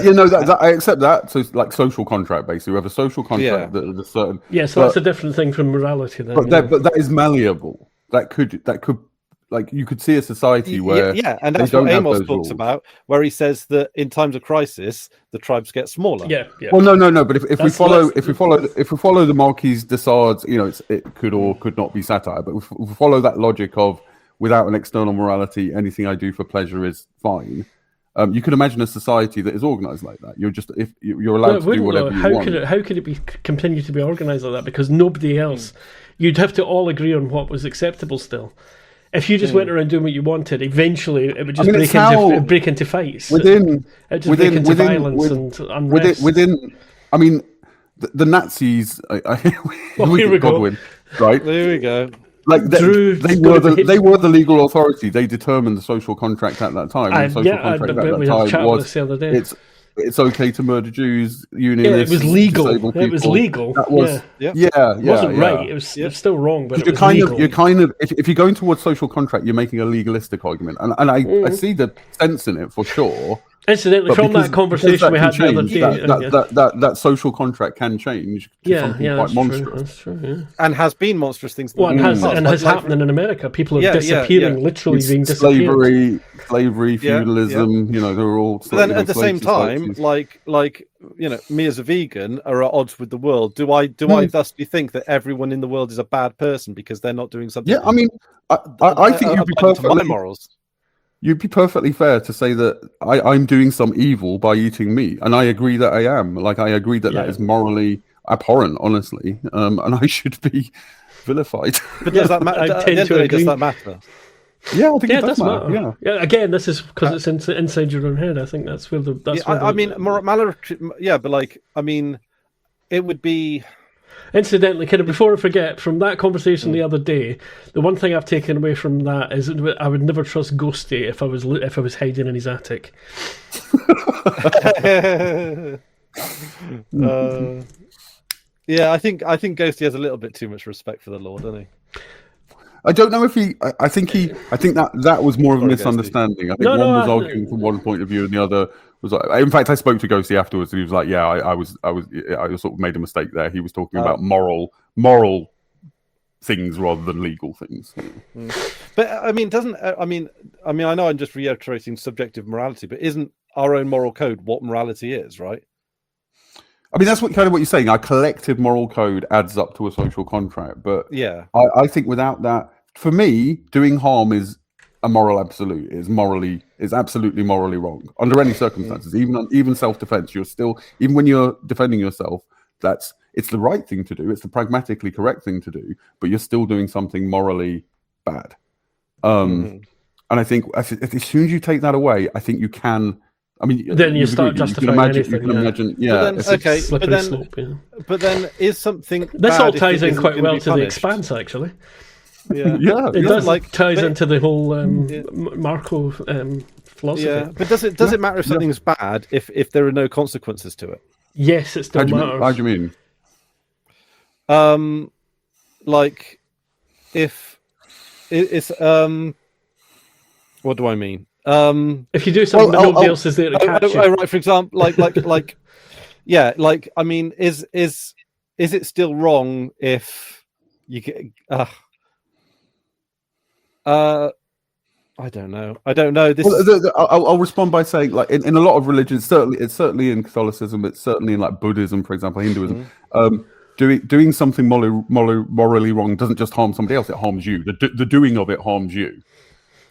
Speaker 2: accept that. So it's like social contract, basically. We have a social contract that is a certain.
Speaker 1: Yeah, so that's a different thing from morality, then.
Speaker 2: But that is malleable. That could like you could see a society where
Speaker 3: and that's what Amos talks about, where he says that in times of crisis the tribes get smaller.
Speaker 2: Well, no. But if we follow the Marquis de Sade's, it could or could not be satire. But if we follow that logic of without an external morality, anything I do for pleasure is fine. You could imagine a society that is organised like that. You're allowed to do whatever you want.
Speaker 1: How could it continue to be organised like that? Because nobody else, you'd have to all agree on what was acceptable still. If you just went around doing what you wanted, eventually it would just break into fights. Within violence and unrest.
Speaker 2: I mean, the Nazis.
Speaker 1: Here we go.
Speaker 2: Right
Speaker 3: there we go.
Speaker 2: Like they were the legal authority. They determined the social contract at that time.
Speaker 1: We had a chat about this the other day.
Speaker 2: It's okay to murder Jews. Unionists,
Speaker 1: it was legal.
Speaker 2: Disabled people.
Speaker 1: It was legal.
Speaker 2: That was,
Speaker 1: it wasn't right. It was still wrong, but
Speaker 2: you're kind of if you're going towards social contract, you're making a legalistic argument, and I see the sense in it for sure.
Speaker 1: Incidentally, from that conversation we had the other day,
Speaker 2: that social contract can change to something quite monstrous.
Speaker 1: That's true,
Speaker 3: and has been monstrous things.
Speaker 1: And has happening in America. People are disappearing, literally being disappeared.
Speaker 2: Slavery, feudalism. They're all.
Speaker 3: But then at the same time, like me as a vegan are at odds with the world. Do I thusly think that everyone in the world is a bad person because they're not doing something?
Speaker 2: Yeah, I mean, I think you'd be perfectly
Speaker 3: my morals.
Speaker 2: You'd be perfectly fair to say that I'm doing some evil by eating meat, and I agree that I am. Like, I agree that that is morally abhorrent, honestly, and I should be vilified.
Speaker 3: But does that matter? Does that matter?
Speaker 2: Yeah, I think it does matter.
Speaker 1: Yeah. Again, this is because it's inside your own head. I think that's where
Speaker 3: morality. Yeah, but like, I mean, it would be.
Speaker 1: Incidentally, before I forget, from that conversation the other day, the one thing I've taken away from that is I would never trust Ghosty if I was hiding in his attic.
Speaker 3: I think Ghosty has a little bit too much respect for the law, doesn't he?
Speaker 2: I don't know if he. I think that was more of a misunderstanding. I think one was arguing from one point of view, and the other was like. In fact, I spoke to Ghosty afterwards, and he was like, "Yeah, I sort of made a mistake there. He was talking about moral things rather than legal things."
Speaker 3: But I mean, I know I'm just reiterating subjective morality, but isn't our own moral code what morality is, right?
Speaker 2: I mean, that's what you're saying. Our collective moral code adds up to a social contract, but I think without that, for me, doing harm is a moral absolute. Is absolutely morally wrong under any circumstances. Even self-defense, you're still, even when you're defending yourself, it's the right thing to do. It's the pragmatically correct thing to do, but you're still doing something morally bad. And I think as soon as you take that away, I think you can. I mean,
Speaker 1: then you start justifying anything.
Speaker 2: You can imagine,
Speaker 3: but then is something.
Speaker 1: This all ties in quite well to the Expanse, actually. It does ties into the whole Marco philosophy. Yeah,
Speaker 3: but does it matter if something's bad if there are no consequences to it?
Speaker 1: Yes, it still matters.
Speaker 2: How do you
Speaker 3: mean? Like if it's what do I mean?
Speaker 1: If you do something that nobody else is there to catch you.
Speaker 3: Right, for example, I mean, is it still wrong if you get? I don't know.
Speaker 2: I'll respond by saying, like, in a lot of religions, certainly in Catholicism, it's certainly in like Buddhism, for example, Hinduism. Doing something morally wrong doesn't just harm somebody else; it harms you. The doing of it harms you.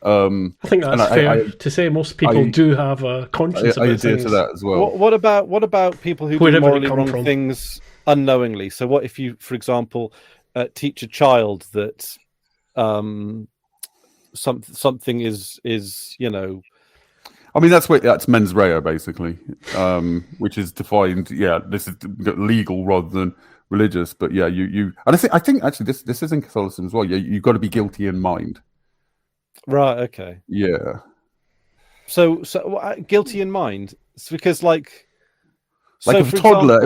Speaker 1: I think that's fair to say. Most people do have a conscience about things.
Speaker 2: To that as well.
Speaker 3: What about people who do morally wrong things unknowingly? So what if you, for example, teach a child that something is
Speaker 2: I mean, that's mens rea, basically, which is defined. Yeah, this is legal rather than religious. But yeah, you and I think actually this is in Catholicism as well. Yeah, you've got to be guilty in mind.
Speaker 3: Right. Okay.
Speaker 2: Yeah.
Speaker 3: So guilty in mind. It's because
Speaker 2: if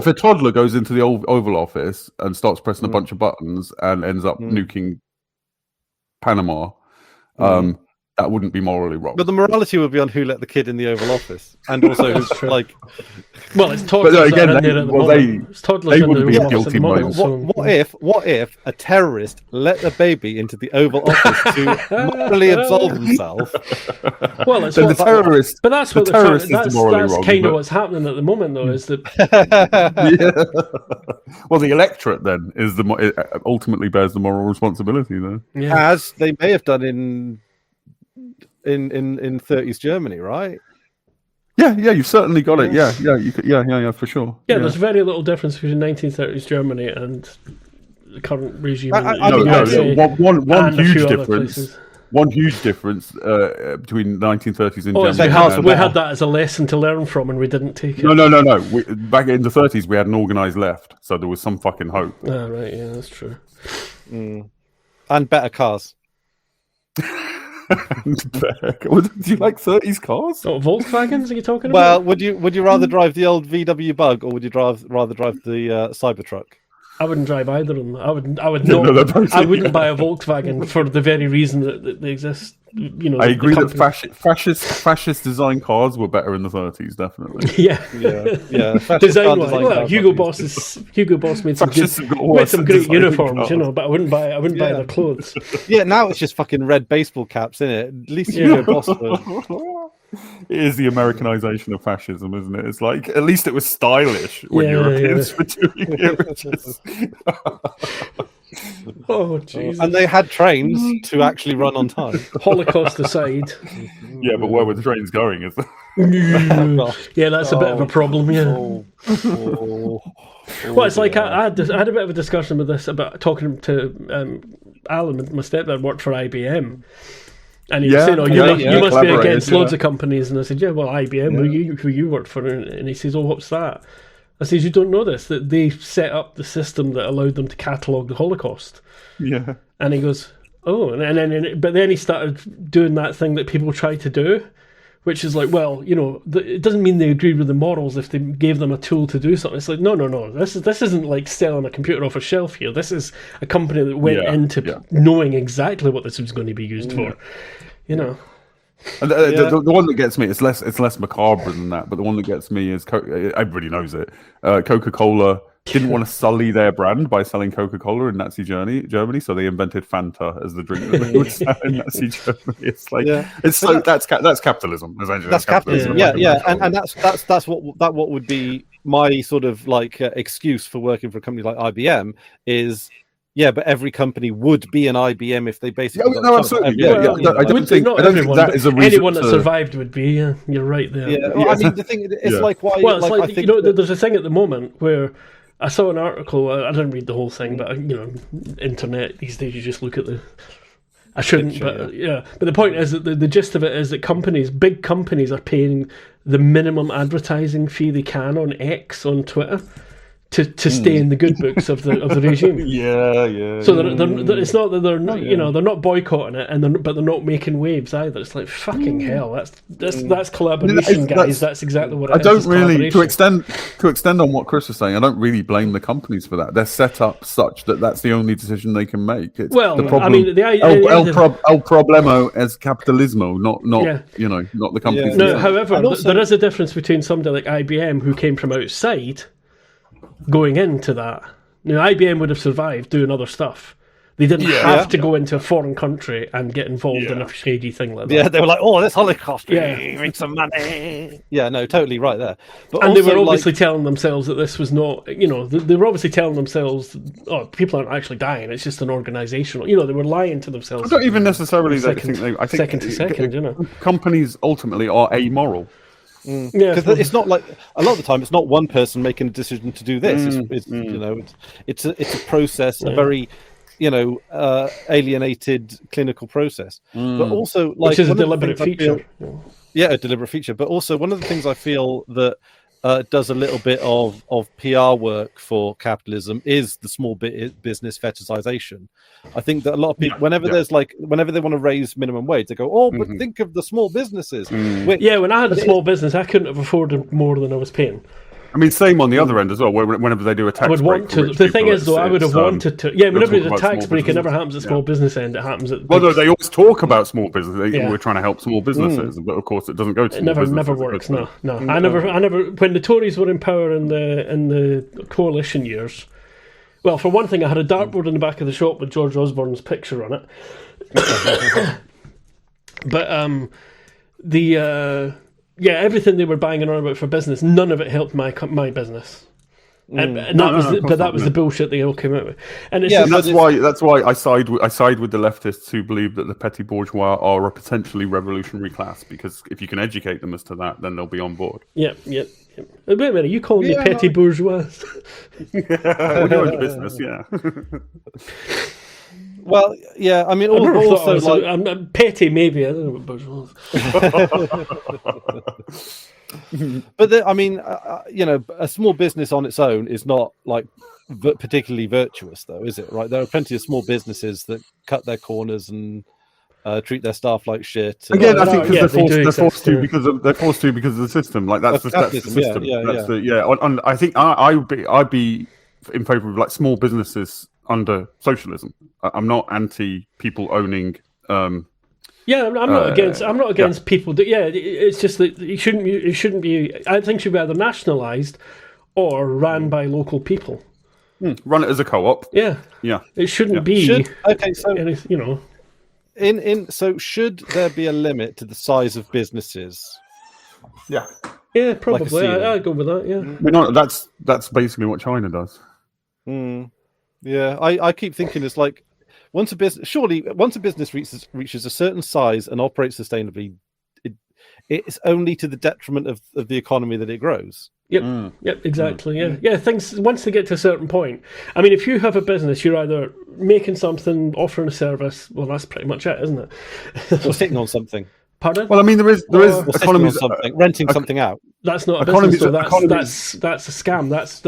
Speaker 2: a toddler goes into the Oval Office and starts pressing a bunch of buttons and ends up nuking Panama, that wouldn't be morally wrong.
Speaker 3: But the morality would be on who let the kid in the Oval Office, and also
Speaker 1: well, it's toddlers. Well, again,
Speaker 2: they wouldn't be guilty mind.
Speaker 3: What if a terrorist let a baby into the Oval Office to morally absolve himself?
Speaker 1: Well, it's
Speaker 2: the terrorist.
Speaker 1: But that's what
Speaker 2: that's
Speaker 1: kind of what's happening at the moment, though, is that.
Speaker 3: Yeah.
Speaker 2: Well, the electorate then ultimately bears the moral responsibility, though.
Speaker 3: Yeah. As they may have done in 30s Germany, right?
Speaker 2: Yeah, you've certainly got it. Yeah, for sure.
Speaker 1: Yeah, there's very little difference between 1930s Germany and the current regime.
Speaker 2: One huge difference. One huge difference between 1930s and Germany.
Speaker 1: We had that as a lesson to learn from, and we didn't take it.
Speaker 2: No. Back in the 30s, we had an organised left, so there was some fucking hope.
Speaker 1: Oh, right, yeah, that's true.
Speaker 3: And better cars.
Speaker 2: Do you like 30s cars?
Speaker 1: Oh, Volkswagens are you talking
Speaker 3: about?
Speaker 1: Well,
Speaker 3: would you rather drive the old VW Bug, or would you rather drive the Cybertruck?
Speaker 1: I wouldn't drive either of them. I wouldn't buy a Volkswagen for the very reason that they exist.
Speaker 2: I agree that fascist design cars were better in the 30s, definitely.
Speaker 1: Yeah. Design-wise, Hugo Boss made some great uniforms, but I wouldn't buy their clothes.
Speaker 3: Yeah, now it's just fucking red baseball caps, isn't it? At least Hugo Boss.
Speaker 2: It is the Americanization of fascism, isn't it? It's like, at least it was stylish when Europeans were doing it.
Speaker 1: Oh, Jesus.
Speaker 3: And they had trains to actually run on time.
Speaker 1: Holocaust aside.
Speaker 2: Yeah, but where were the trains going? Is
Speaker 1: yeah, that's a bit of a problem, yeah. Well, it's like I had a bit of a discussion with this about talking to Alan, my stepdad worked for IBM. And he was saying, you must be against loads of companies. And I said, yeah, well, IBM, who you worked for. And he says, oh, what's that? I says, you don't know this, that they set up the system that allowed them to catalogue the Holocaust.
Speaker 2: Yeah.
Speaker 1: And he goes, oh. But then he started doing that thing that people try to do, which is like, well, it doesn't mean they agreed with the morals if they gave them a tool to do something. It's like, no. This isn't like selling a computer off a shelf here. This is a company that went into knowing exactly what this was going to be used for.
Speaker 2: And the one that gets me, it's less macabre than that, but the one that gets me is everybody knows it. Coca-Cola didn't want to sully their brand by selling Coca-Cola in Nazi Germany, so they invented Fanta as the drink that they would sell in Nazi Germany. It's like that's capitalism. Essentially,
Speaker 3: that's capitalism. And that's what would be my sort of like excuse for working for a company like IBM is. Yeah, but every company would be an IBM if they basically.
Speaker 2: No, absolutely. I don't think that is a reason.
Speaker 1: Anyone that survived would be. Yeah, you're right there.
Speaker 3: Yeah, well, I mean, the thing is like why.
Speaker 1: Well, it's like I think there's a thing at the moment where I saw an article. I didn't read the whole thing, but internet these days you just look at the. I shouldn't, but But the point is that the gist of it is that big companies, are paying the minimum advertising fee they can on X on Twitter. To stay in the good books of the regime. So they're, it's not that they're not, they're not boycotting it, but they're not making waves either. It's like fucking hell. That's collaboration, guys. That's exactly what it is.
Speaker 2: I don't really to extend on what Chris was saying. I don't really blame the companies for that. They're set up such that that's the only decision they can make. It's the problem.
Speaker 1: I mean,
Speaker 2: el problema es capitalismo, not the companies.
Speaker 1: No, however, there is a difference between somebody like IBM who came from outside. Going into that, IBM would have survived doing other stuff, They didn't have to go into a foreign country and get involved in a shady thing like that.
Speaker 3: Yeah, they were like, "Oh, this Holocaust, make some money." Yeah, no, totally right there. But
Speaker 1: and they were obviously telling themselves that this was not, they were obviously telling themselves, "Oh, people aren't actually dying; it's just an organizational." They were lying to themselves.
Speaker 2: I don't even necessarily think I think
Speaker 1: second to second.
Speaker 2: Companies ultimately are amoral.
Speaker 3: Because it's not like a lot of the time it's not one person making a decision to do this. It's a process, a very alienated clinical process, but also
Speaker 1: which is a deliberate feature.
Speaker 3: A deliberate feature. But also one of the things I feel that does a little bit of PR work for capitalism is the small business fetishization. I think that a lot of people, whenever they want to raise minimum wage, they go, "Oh, but think of the small businesses."
Speaker 1: When I had a small business, I couldn't have afforded more than I was paying.
Speaker 2: I mean, same on the other end as well. Whenever they do a tax break,
Speaker 1: I would want to. The thing is, though, I would have wanted to. Yeah, whenever there's a tax break, it never happens at small business end. It happens at.
Speaker 2: Well, no, they always talk about small business. We're trying to help small businesses, but of course, it doesn't go to. It
Speaker 1: never works. No. I never. When the Tories were in power in the coalition years, well, for one thing, I had a dartboard in the back of the shop with George Osborne's picture on it. But everything they were banging on about for business, none of it helped my business. And that was the bullshit they all came out with. And
Speaker 2: that's why I side with the leftists who believe that the petty bourgeois are a potentially revolutionary class, because if you can educate them as to that, then they'll be on board.
Speaker 1: Wait a minute, you calling me petty bourgeois?
Speaker 2: When you're in business,
Speaker 3: Well, yeah, I mean, also
Speaker 1: I'm petty, maybe. I don't know about bourgeois.
Speaker 3: But a small business on its own is not like particularly virtuous, though, is it? Right? There are plenty of small businesses that cut their corners and treat their staff like shit.
Speaker 2: Again, I think they're forced to because of the system. Like that's the system. And I think I'd be in favour of like small businesses under socialism. I'm not anti people owning. I'm not against people. It's just that it shouldn't be. I think it should be either nationalised or ran by local people. Run it as a co-op.
Speaker 1: Yeah. It shouldn't be.
Speaker 3: So should there be a limit to the size of businesses?
Speaker 2: Yeah.
Speaker 1: Yeah, probably. I'd go with that. Yeah.
Speaker 2: That's basically what China does.
Speaker 3: Yeah, I keep thinking it's like once a business reaches a certain size and operates sustainably, it's only to the detriment of the economy that it grows.
Speaker 1: Yep, exactly. Yeah. Things once they get to a certain point. I mean, if you have a business, you're either making something, offering a service. Well, that's pretty much it, isn't it?
Speaker 3: Or sitting on something.
Speaker 1: Pardon?
Speaker 2: Well, I mean, there is economies
Speaker 3: renting something out.
Speaker 1: That's not a business. That's a scam. That's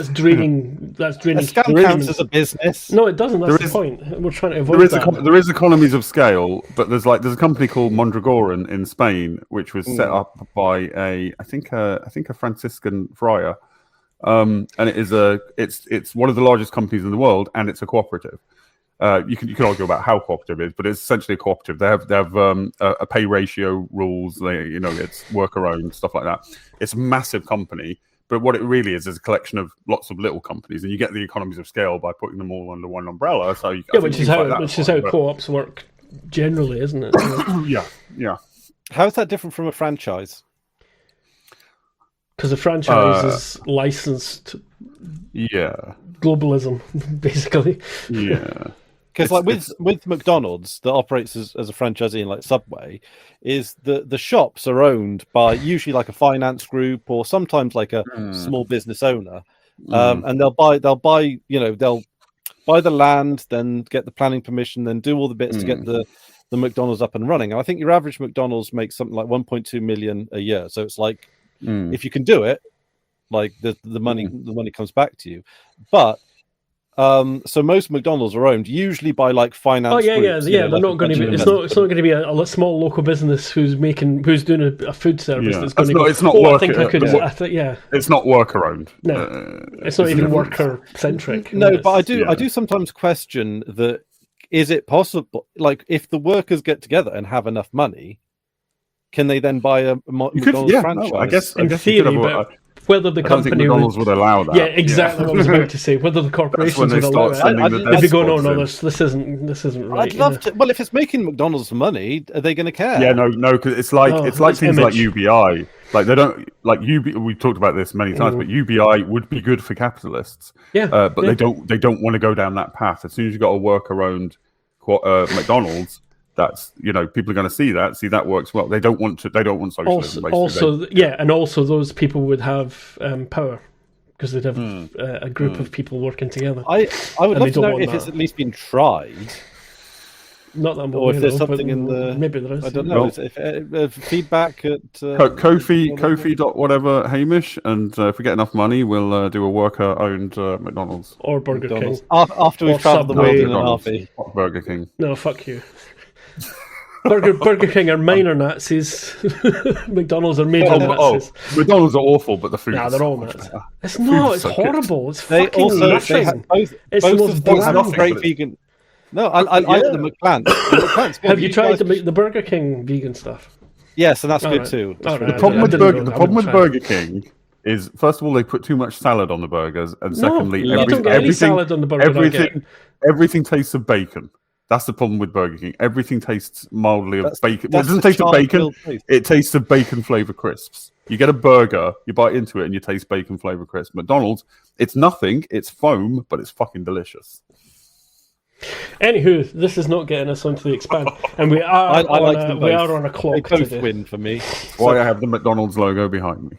Speaker 1: draining. That's draining.
Speaker 3: A scam counts as a business.
Speaker 1: No, it doesn't. That's the point. We're trying to avoid that.
Speaker 2: There is economies of scale, but there's a company called Mondragon in Spain, which was set up by I think a Franciscan friar, and it's one of the largest companies in the world, and it's a cooperative. You can argue about how cooperative it is, but it's essentially a cooperative. They have a pay ratio rules. It's worker owned stuff like that. It's a massive company, but what it really is a collection of lots of little companies, and you get the economies of scale by putting them all under one umbrella. So
Speaker 1: which is how co-ops work generally, isn't it?
Speaker 2: Yeah.
Speaker 3: How is that different from a franchise?
Speaker 1: Because the franchise is licensed. Globalism, basically.
Speaker 3: Yeah. Because with McDonald's that operates as a franchisee in like Subway, is the shops are owned by usually like a finance group or sometimes like a small business owner, and they'll buy they'll buy the land, then get the planning permission, then do all the bits to get the McDonald's up and running. And I think your average McDonald's makes something like 1.2 million a year. So it's like if you can do it, like the money comes back to you, but. So most McDonald's are owned usually by like finance. Groups,
Speaker 1: They're not going to be. It's not going to be a small local business who's doing a food service. That's going to go.
Speaker 2: It's not worker.
Speaker 1: It's
Speaker 2: not worker owned.
Speaker 1: No, it's not even worker centric.
Speaker 3: No, but I do sometimes question that. Is it possible? Like, if the workers get together and have enough money, can they then buy a McDonald's franchise?
Speaker 2: I guess
Speaker 1: in theory, but whether the company
Speaker 2: McDonald's would allow that.
Speaker 1: Yeah, exactly what I was about to say. Whether the corporations would allow it. If you go, no, this isn't right.
Speaker 3: I'd love to. Well, if it's making McDonald's money, are they going to care?
Speaker 2: Yeah, no, because it's like things like UBI. Like they don't like UBI. We talked about this many times, but UBI would be good for capitalists.
Speaker 1: Yeah,
Speaker 2: but they don't want to go down that path. As soon as you've got to work around McDonald's, that's people are going to see that works well. They don't want socialism.
Speaker 1: And also those people would have power because they'd have a group of people working together.
Speaker 3: I would love to know if it's at least been tried.
Speaker 1: Not that I'm
Speaker 3: or if there's something in the
Speaker 1: maybe there is.
Speaker 3: I don't know. If feedback at
Speaker 2: Kofi whatever Hamish, and if we get enough money, we'll do a worker-owned McDonald's
Speaker 1: or Burger King
Speaker 3: after we've travelled the way in an RV.
Speaker 2: Burger King.
Speaker 1: No, fuck you. Burger King are minor Nazis. McDonald's are major Nazis.
Speaker 2: McDonald's are awful, but the food.
Speaker 1: They're all Nazis. It's not. It's horrible. It's fucking nothing.
Speaker 3: It's the most boring. Great vegan. No, I like the McPlant.
Speaker 1: Have you tried the Burger King vegan stuff?
Speaker 3: Yes, and that's good too.
Speaker 2: The problem with Burger King is, first of all, they put too much salad on the burgers, and secondly,
Speaker 1: you don't get any salad on the burger.
Speaker 2: Everything tastes of bacon. That's the problem with Burger King. Everything tastes mildly of bacon. Well, it doesn't taste of bacon. It tastes of bacon flavor crisps. You get a burger, you bite into it, and you taste bacon flavor crisps. McDonald's, it's nothing. It's foam, but it's fucking delicious.
Speaker 1: Anywho, this is not getting us onto the Expanse, and we are on a clock.
Speaker 3: They both
Speaker 1: today.
Speaker 3: win for me.
Speaker 2: Why I have the McDonald's logo behind me.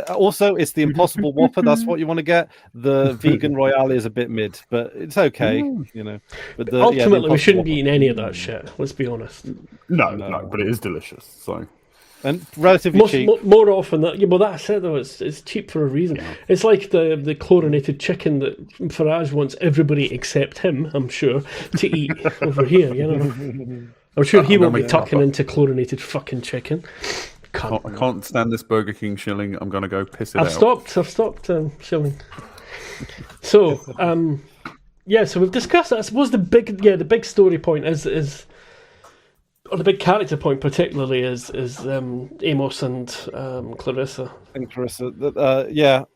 Speaker 3: Also, it's the Impossible Whopper. That's what you want to get. The vegan Royale is a bit mid, but it's okay, But
Speaker 1: ultimately, we shouldn't be eating any of that shit. Let's be honest.
Speaker 2: No, but it is delicious. So.
Speaker 3: And relatively cheap.
Speaker 1: More often that, well, that's it though. It's cheap for a reason. Yeah. It's like the chlorinated chicken that Farage wants everybody except him, I'm sure, to eat over here. I'm sure he won't be tucking into chlorinated fucking chicken.
Speaker 2: I can't stand this Burger King shilling. I'm going to go piss it
Speaker 1: out. I've stopped shilling. So, so we've discussed that. I suppose the big story point is. Or the big character point, particularly, is Amos and Clarissa.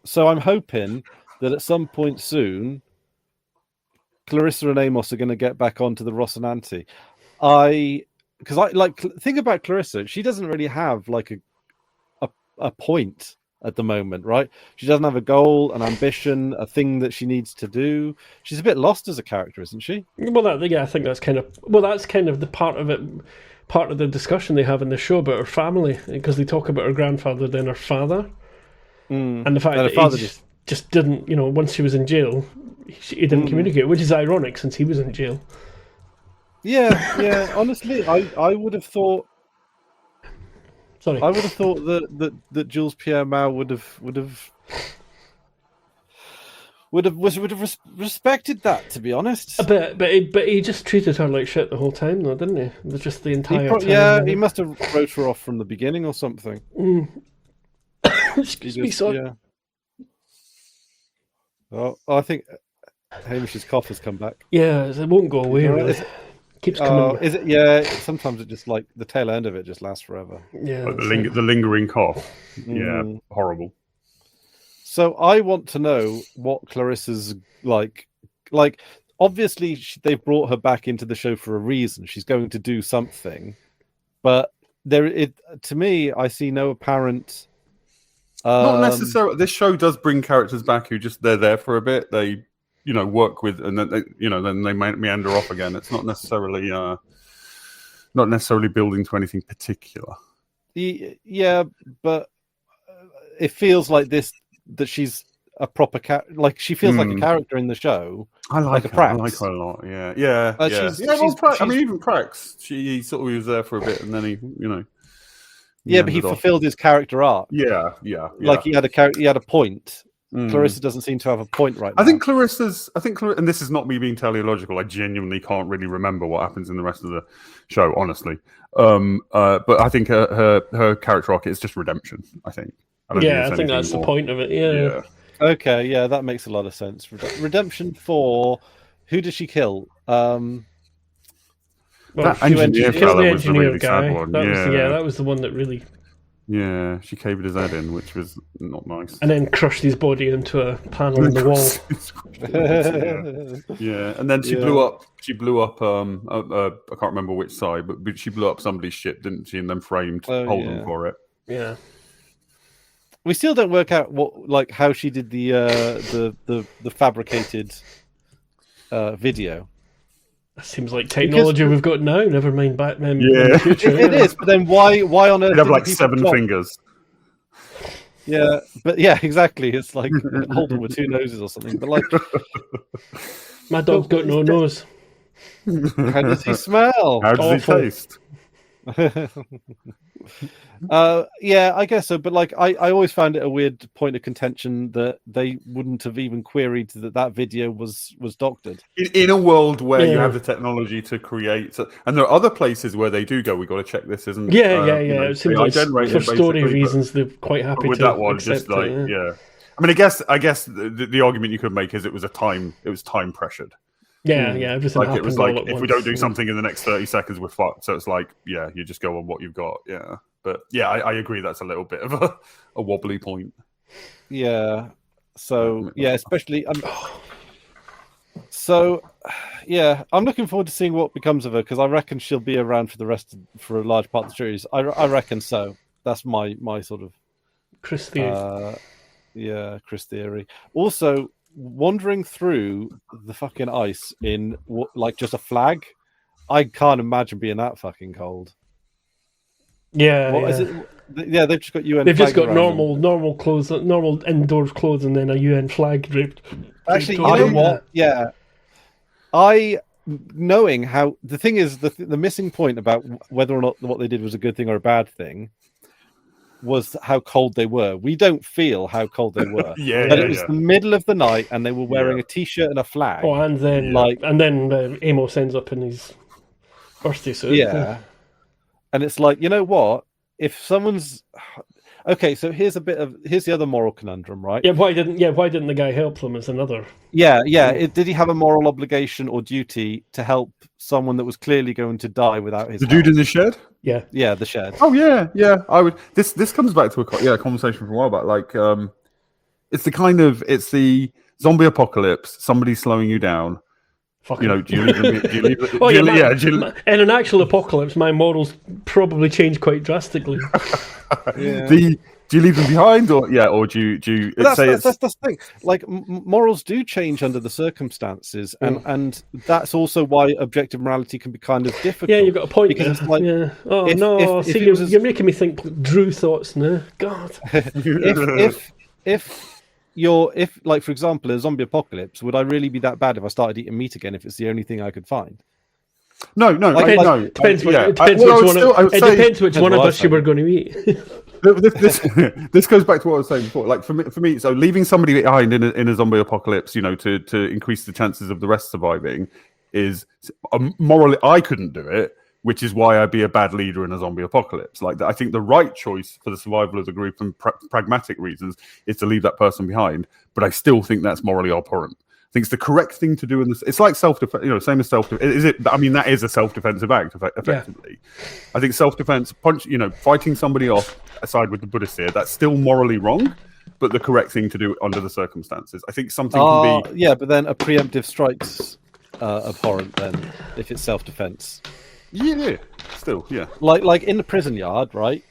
Speaker 3: So I'm hoping that at some point soon, Clarissa and Amos are going to get back onto the Rocinante. Think about Clarissa. She doesn't really have like a point at the moment, right? She doesn't have a goal, an ambition, a thing that she needs to do. She's a bit lost as a character, isn't she?
Speaker 1: Well, I think that's kind of the part of it. Part of the discussion they have in the show about her family, because they talk about her grandfather, then her father, and the fact that her father just didn't, once she was in jail, he didn't communicate, which is ironic since he was in jail.
Speaker 3: Yeah. Honestly, I would have thought.
Speaker 1: Sorry,
Speaker 3: I would have thought that Jules Pierre Mao would have respected that, to be honest.
Speaker 1: But he just treated her like shit the whole time, though, didn't he? It was just the entire time. Yeah,
Speaker 3: he must have wrote her off from the beginning or something.
Speaker 1: Excuse me, sorry. Yeah.
Speaker 3: Oh, I think Hamish's cough has come back.
Speaker 1: Yeah, it won't go away. Really. Keeps coming.
Speaker 3: Is it? Yeah. Sometimes it just like the tail end of it just lasts forever.
Speaker 1: Yeah.
Speaker 2: Like the lingering cough. Yeah, horrible.
Speaker 3: So I want to know what Clarissa's like. Like, obviously, they've brought her back into the show for a reason. She's going to do something, but to me, I see no apparent.
Speaker 2: Not necessarily. This show does bring characters back who they're there for a bit. They, work with, and then they meander off again. It's not necessarily building to anything particular.
Speaker 3: Yeah, but it feels like this. That she's a proper like she feels like a character in the show.
Speaker 2: I like her. I like her a lot. Yeah. Even Prax. He sort of was there for a bit, and then he
Speaker 3: but he fulfilled his character arc.
Speaker 2: Yeah.
Speaker 3: Like he had a point. Clarissa doesn't seem to have a point right now.
Speaker 2: I think Clarissa, and this is not me being teleological. I genuinely can't really remember what happens in the rest of the show, honestly. But I think her character arc is just redemption. I think.
Speaker 1: I think that's the point of it. Yeah.
Speaker 3: Okay. Yeah, that makes a lot of sense. Redemption for who does she kill?
Speaker 2: That engineer fella was the really sad one.
Speaker 1: That was the one that really
Speaker 2: Yeah, she caved his head in, which was not nice.
Speaker 1: And then crushed his body into a panel in the wall.
Speaker 2: Yeah, and then she blew up. She blew up. I can't remember which side, but she blew up somebody's ship, didn't she? And then framed Holden for it.
Speaker 1: Yeah.
Speaker 3: We still don't work out how she did the fabricated video.
Speaker 1: That seems like technology we've got now. Never mind back then. In the future.
Speaker 3: It is, but then why on earth?
Speaker 2: You'd have like 7 fingers.
Speaker 3: Yeah, but yeah, exactly. It's like Holden with 2 noses or something. But like,
Speaker 1: my dog's got no nose.
Speaker 3: How does he smell?
Speaker 2: How does he taste?
Speaker 3: Yeah, I guess so. But like, I always found it a weird point of contention that they wouldn't have even queried that video was doctored.
Speaker 2: In a world where you have the technology to create, and there are other places where they do go, we've got to check this, isn't?
Speaker 1: It seems like for story reasons they're quite happy
Speaker 2: with
Speaker 1: to
Speaker 2: that one.
Speaker 1: Just
Speaker 2: like,
Speaker 1: it,
Speaker 2: I mean, I guess the argument you could make is it was time pressured.
Speaker 1: Everything
Speaker 2: like it was like if
Speaker 1: once.
Speaker 2: we don't do something in the next 30 seconds, we're fucked. So it's like, you just go on what you've got. Yeah, but I agree that's a little bit of a wobbly point.
Speaker 3: Yeah. So especially. I'm looking forward to seeing what becomes of her because I reckon she'll be around for a large part of the series. I reckon so. That's my sort of
Speaker 1: Chris theory.
Speaker 3: Chris theory. Also, wandering through the fucking ice in like just a flag, I can't imagine being that fucking cold. Is it? Yeah, they've just got UN.
Speaker 1: They've just got normal clothes, normal indoors clothes, and then a UN flag draped.
Speaker 3: Actually, you know what? Yeah, knowing how the thing is, the missing point about whether or not what they did was a good thing or a bad thing was how cold they were. We don't feel how cold they were. But it was the middle of the night, and they were wearing a t-shirt and a flag.
Speaker 1: Oh, and then Amos ends up in his birthday suit.
Speaker 3: Yeah, and it's like, you know what? If someone's okay, so here's the other moral conundrum, right?
Speaker 1: Yeah, why didn't the guy help them? Is another.
Speaker 3: Did he have a moral obligation or duty to help someone that was clearly going to die without his
Speaker 2: dude in the shed?
Speaker 3: Yeah, the shed.
Speaker 2: Oh yeah. I would. This comes back to a conversation from a while back. Like, it's the zombie apocalypse. Somebody slowing you down. Do you leave
Speaker 1: in an actual apocalypse, my morals probably change quite drastically.
Speaker 2: Do you leave them behind, or do you?
Speaker 3: That's the thing. Like morals do change under the circumstances, and that's also why objective morality can be kind of difficult.
Speaker 1: Yeah, you've got a point.
Speaker 3: Because it's like,
Speaker 1: you're making me think Drew thoughts now. God,
Speaker 3: if like for example, a zombie apocalypse, would I really be that bad if I started eating meat again if it's the only thing I could find?
Speaker 2: No.
Speaker 1: It depends which one of us you were going to eat.
Speaker 2: This goes back to what I was saying before. Like for me, so leaving somebody behind in a zombie apocalypse, to increase the chances of the rest surviving, is morally I couldn't do it, which is why I'd be a bad leader in a zombie apocalypse. Like I think the right choice for the survival of the group and pragmatic reasons is to leave that person behind. But I still think that's morally abhorrent. I think it's the correct thing to do in this. It's like self-defense, same as self-defense. Is it? I mean, that is a self-defensive act, effectively. Yeah. I think self-defense, fighting somebody off, aside with the Buddhist here, that's still morally wrong, but the correct thing to do under the circumstances. I think something can be.
Speaker 3: Yeah, but then a preemptive strike's abhorrent then if it's self-defense.
Speaker 2: Yeah, still, yeah.
Speaker 3: Like in the prison yard, right?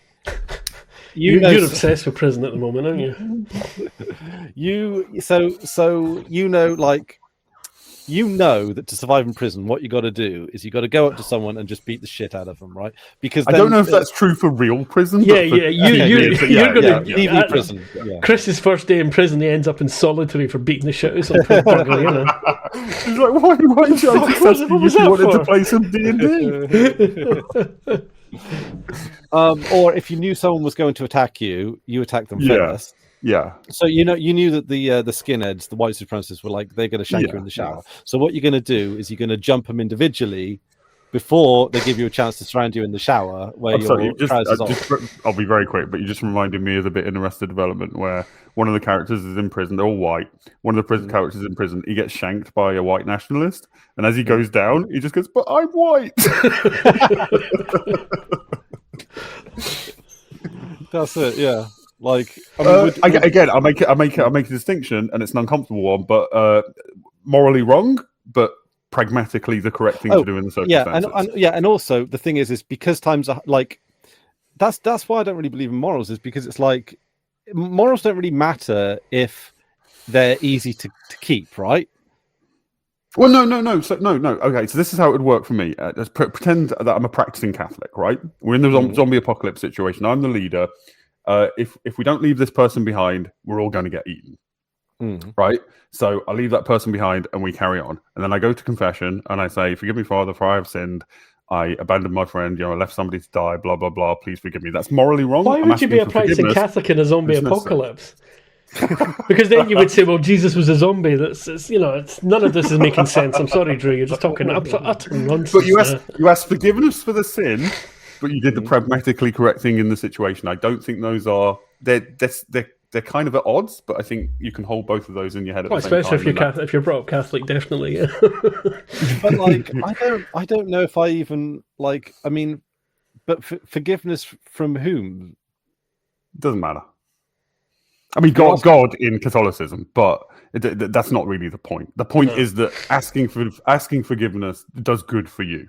Speaker 1: You're obsessed with prison at the moment, aren't you?
Speaker 3: You know that to survive in prison, what you got to do is you got to go up to someone and just beat the shit out of them, right? Because
Speaker 2: I don't know if that's true for real prison.
Speaker 1: You're going to
Speaker 3: leave prison.
Speaker 1: Yeah. Chris's first day in prison, he ends up in solitary for beating the shit out of some burglar,
Speaker 2: He's like, why did you wanted to play some D&D?
Speaker 3: Or if you knew someone was going to attack you, you attack them first.
Speaker 2: Yeah.
Speaker 3: So you knew that the skinheads, the white supremacists, were like they're going to shank you in the shower. So what you're going to do is you're going to jump them individually before they give you a chance to surround you in the shower. Where
Speaker 2: I'll be very quick, but you just reminded me of the bit in Arrested Development where one of the characters is in prison. They're all white. One of the prison characters is in prison. He gets shanked by a white nationalist, and as he goes down, he just goes, "But I'm white."
Speaker 3: That's it. Yeah. Like
Speaker 2: again, I make a distinction, and it's an uncomfortable one, but morally wrong, but pragmatically the correct thing to do in the circumstances.
Speaker 3: And also the thing is because times are like that's why I don't really believe in morals, is because it's like morals don't really matter if they're easy to keep, right?
Speaker 2: Well, no. So, no. Okay, so this is how it would work for me. Let's pretend that I'm a practicing Catholic, right? We're in the zombie apocalypse situation. I'm the leader. If we don't leave this person behind, we're all going to get eaten, right? So I leave that person behind, and we carry on. And then I go to confession, and I say, "Forgive me, Father, for I have sinned. I abandoned my friend. I left somebody to die. Blah blah blah. Please forgive me." That's morally wrong.
Speaker 1: Why would you be a practicing Catholic in a zombie apocalypse? Because then you would say, "Well, Jesus was a zombie." It's none of this is making sense. I'm sorry, Drew. You're just talking utter nonsense.
Speaker 2: But you asked forgiveness for the sin, but you did the pragmatically correct thing in the situation. I don't think those are they're kind of at odds, but I think you can hold both of those in your head at the same time.
Speaker 1: Especially if you're brought up Catholic, definitely. Yeah.
Speaker 3: But I don't know if I even but forgiveness from whom?
Speaker 2: Doesn't matter. I mean, God in Catholicism, but that's not really the point. The point is that asking forgiveness does good for you.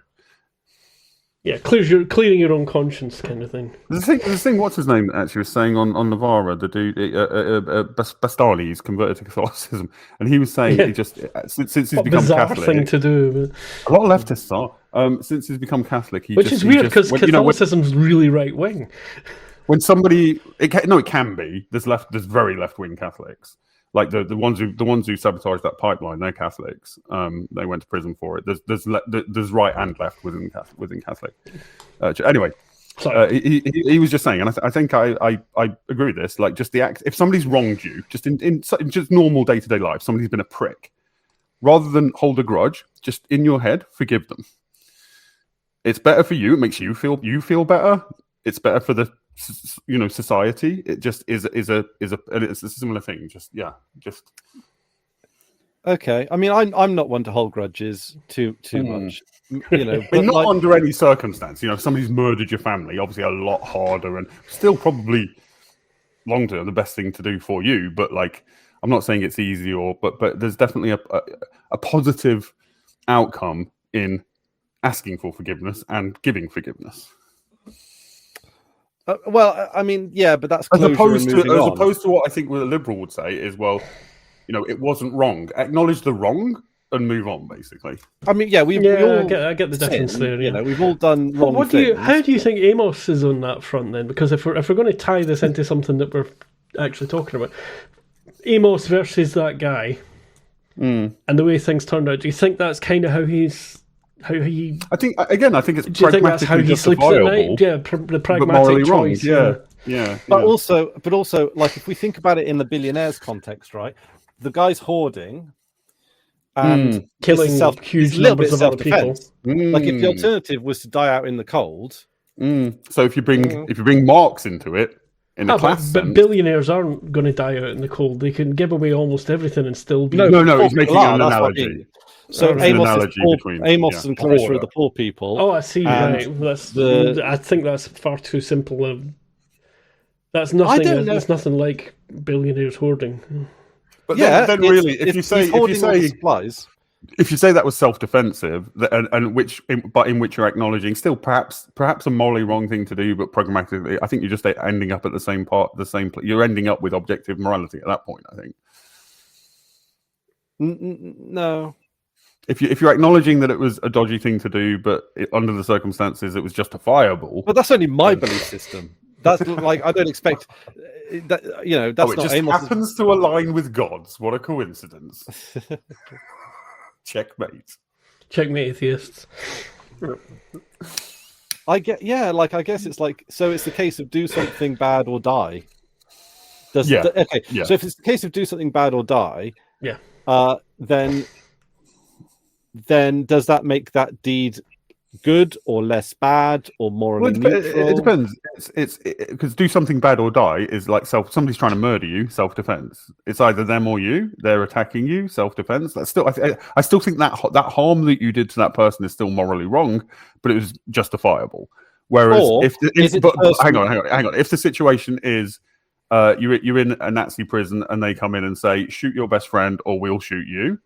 Speaker 1: Yeah, clearing your own conscience, kind of thing.
Speaker 2: The thing. What's his name? Actually, was saying on Navarra, the dude Bastali, he's converted to Catholicism, and he was saying he just since he's become Catholic.
Speaker 1: Thing to do.
Speaker 2: A lot of leftists are. Since he's become Catholic,
Speaker 1: which is weird because Catholicism's really right wing.
Speaker 2: When somebody, it can be. There's very left wing Catholics, like the ones who sabotaged that pipeline. They're Catholics. They went to prison for it. There's right and left within Catholic. Anyway, he was just saying, and I think I agree with this. Like, just the act. If somebody's wronged you, just in just normal day-to-day life, somebody's been a prick. Rather than hold a grudge, just in your head, forgive them. It's better for you. It makes you feel better. It's better for the society. It just is it's a similar thing. Just
Speaker 3: okay. I mean, I'm not one to hold grudges too much,
Speaker 2: but not under any circumstance. If somebody's murdered your family, obviously a lot harder and still probably long term the best thing to do for you. But I'm not saying it's easy but there's definitely a positive outcome in asking for forgiveness and giving forgiveness.
Speaker 3: Well, I mean, yeah, but that's
Speaker 2: as opposed to what I think the liberal would say is, well, it wasn't wrong. Acknowledge the wrong and move on. Basically,
Speaker 3: I mean, yeah,
Speaker 1: I get the difference there. Yeah.
Speaker 3: We've all done wrong things.
Speaker 1: How do you think Amos is on that front then? Because if we're going to tie this into something that we're actually talking about, Amos versus that guy, and the way things turned out, do you think that's kind of how he? I think
Speaker 2: it's
Speaker 1: do you think that's how he sleeps at night? Yeah, the pragmatic choice.
Speaker 2: Yeah.
Speaker 3: But also, if we think about it in the billionaires context, right? The guy's hoarding and
Speaker 1: killing huge numbers of other people.
Speaker 3: Like if the alternative was to die out in the cold.
Speaker 2: So if you bring Marx into it.
Speaker 1: But billionaires aren't going to die out in the cold. They can give away almost everything and still be.
Speaker 2: No. He's making an analogy.
Speaker 3: So Amos and Clarissa are the poor people.
Speaker 1: Oh, I see. Right. I think that's far too simple. That's nothing. There's nothing like billionaires hoarding.
Speaker 2: But then really, if you say that was self-defensive, and in which you're acknowledging still perhaps a morally wrong thing to do, but pragmatically, I think you're just ending up at the same you're ending up with objective morality at that point. I think.
Speaker 3: No.
Speaker 2: If you're acknowledging that it was a dodgy thing to do, but under the circumstances it was justifiable.
Speaker 3: But that's only my belief system. That's I don't expect that. That's
Speaker 2: it just happens to align with God's. What a coincidence! Checkmate,
Speaker 3: atheists. I guess it's so it's the case of do something bad or die. So if it's the case of do something bad or die, then does that make that deed good or less bad or morally neutral?
Speaker 2: It depends. It's because do something bad or die is like somebody's trying to murder you, self-defense. It's either them or you. They're attacking you, self-defense. That's still. I still think that harm that you did to that person is still morally wrong, but it was justifiable. Whereas hang on. If the situation is you're in a Nazi prison and they come in and say, shoot your best friend or we'll shoot you.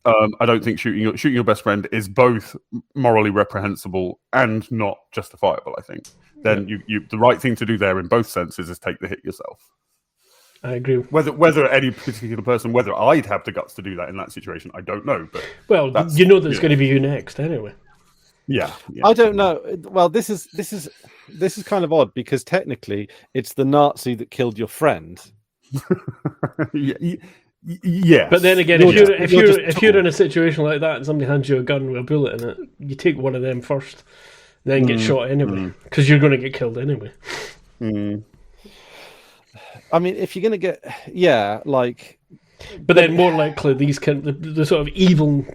Speaker 2: I don't think shooting your best friend is both morally reprehensible and not justifiable. I think then you the right thing to do there in both senses is take the hit yourself.
Speaker 1: I agree.
Speaker 2: Whether any particular person, whether I'd have the guts to do that in that situation, I don't know. But
Speaker 1: there's going to be you next anyway.
Speaker 2: Yeah.
Speaker 3: I don't know. Well, this is kind of odd because technically it's the Nazi that killed your friend.
Speaker 2: Yeah,
Speaker 1: but then again, if you're in a situation like that and somebody hands you a gun with a bullet in it, you take one of them first, then get shot anyway because you're going to get killed anyway.
Speaker 3: I mean, if you're going to get,
Speaker 1: but then more likely the sort of evil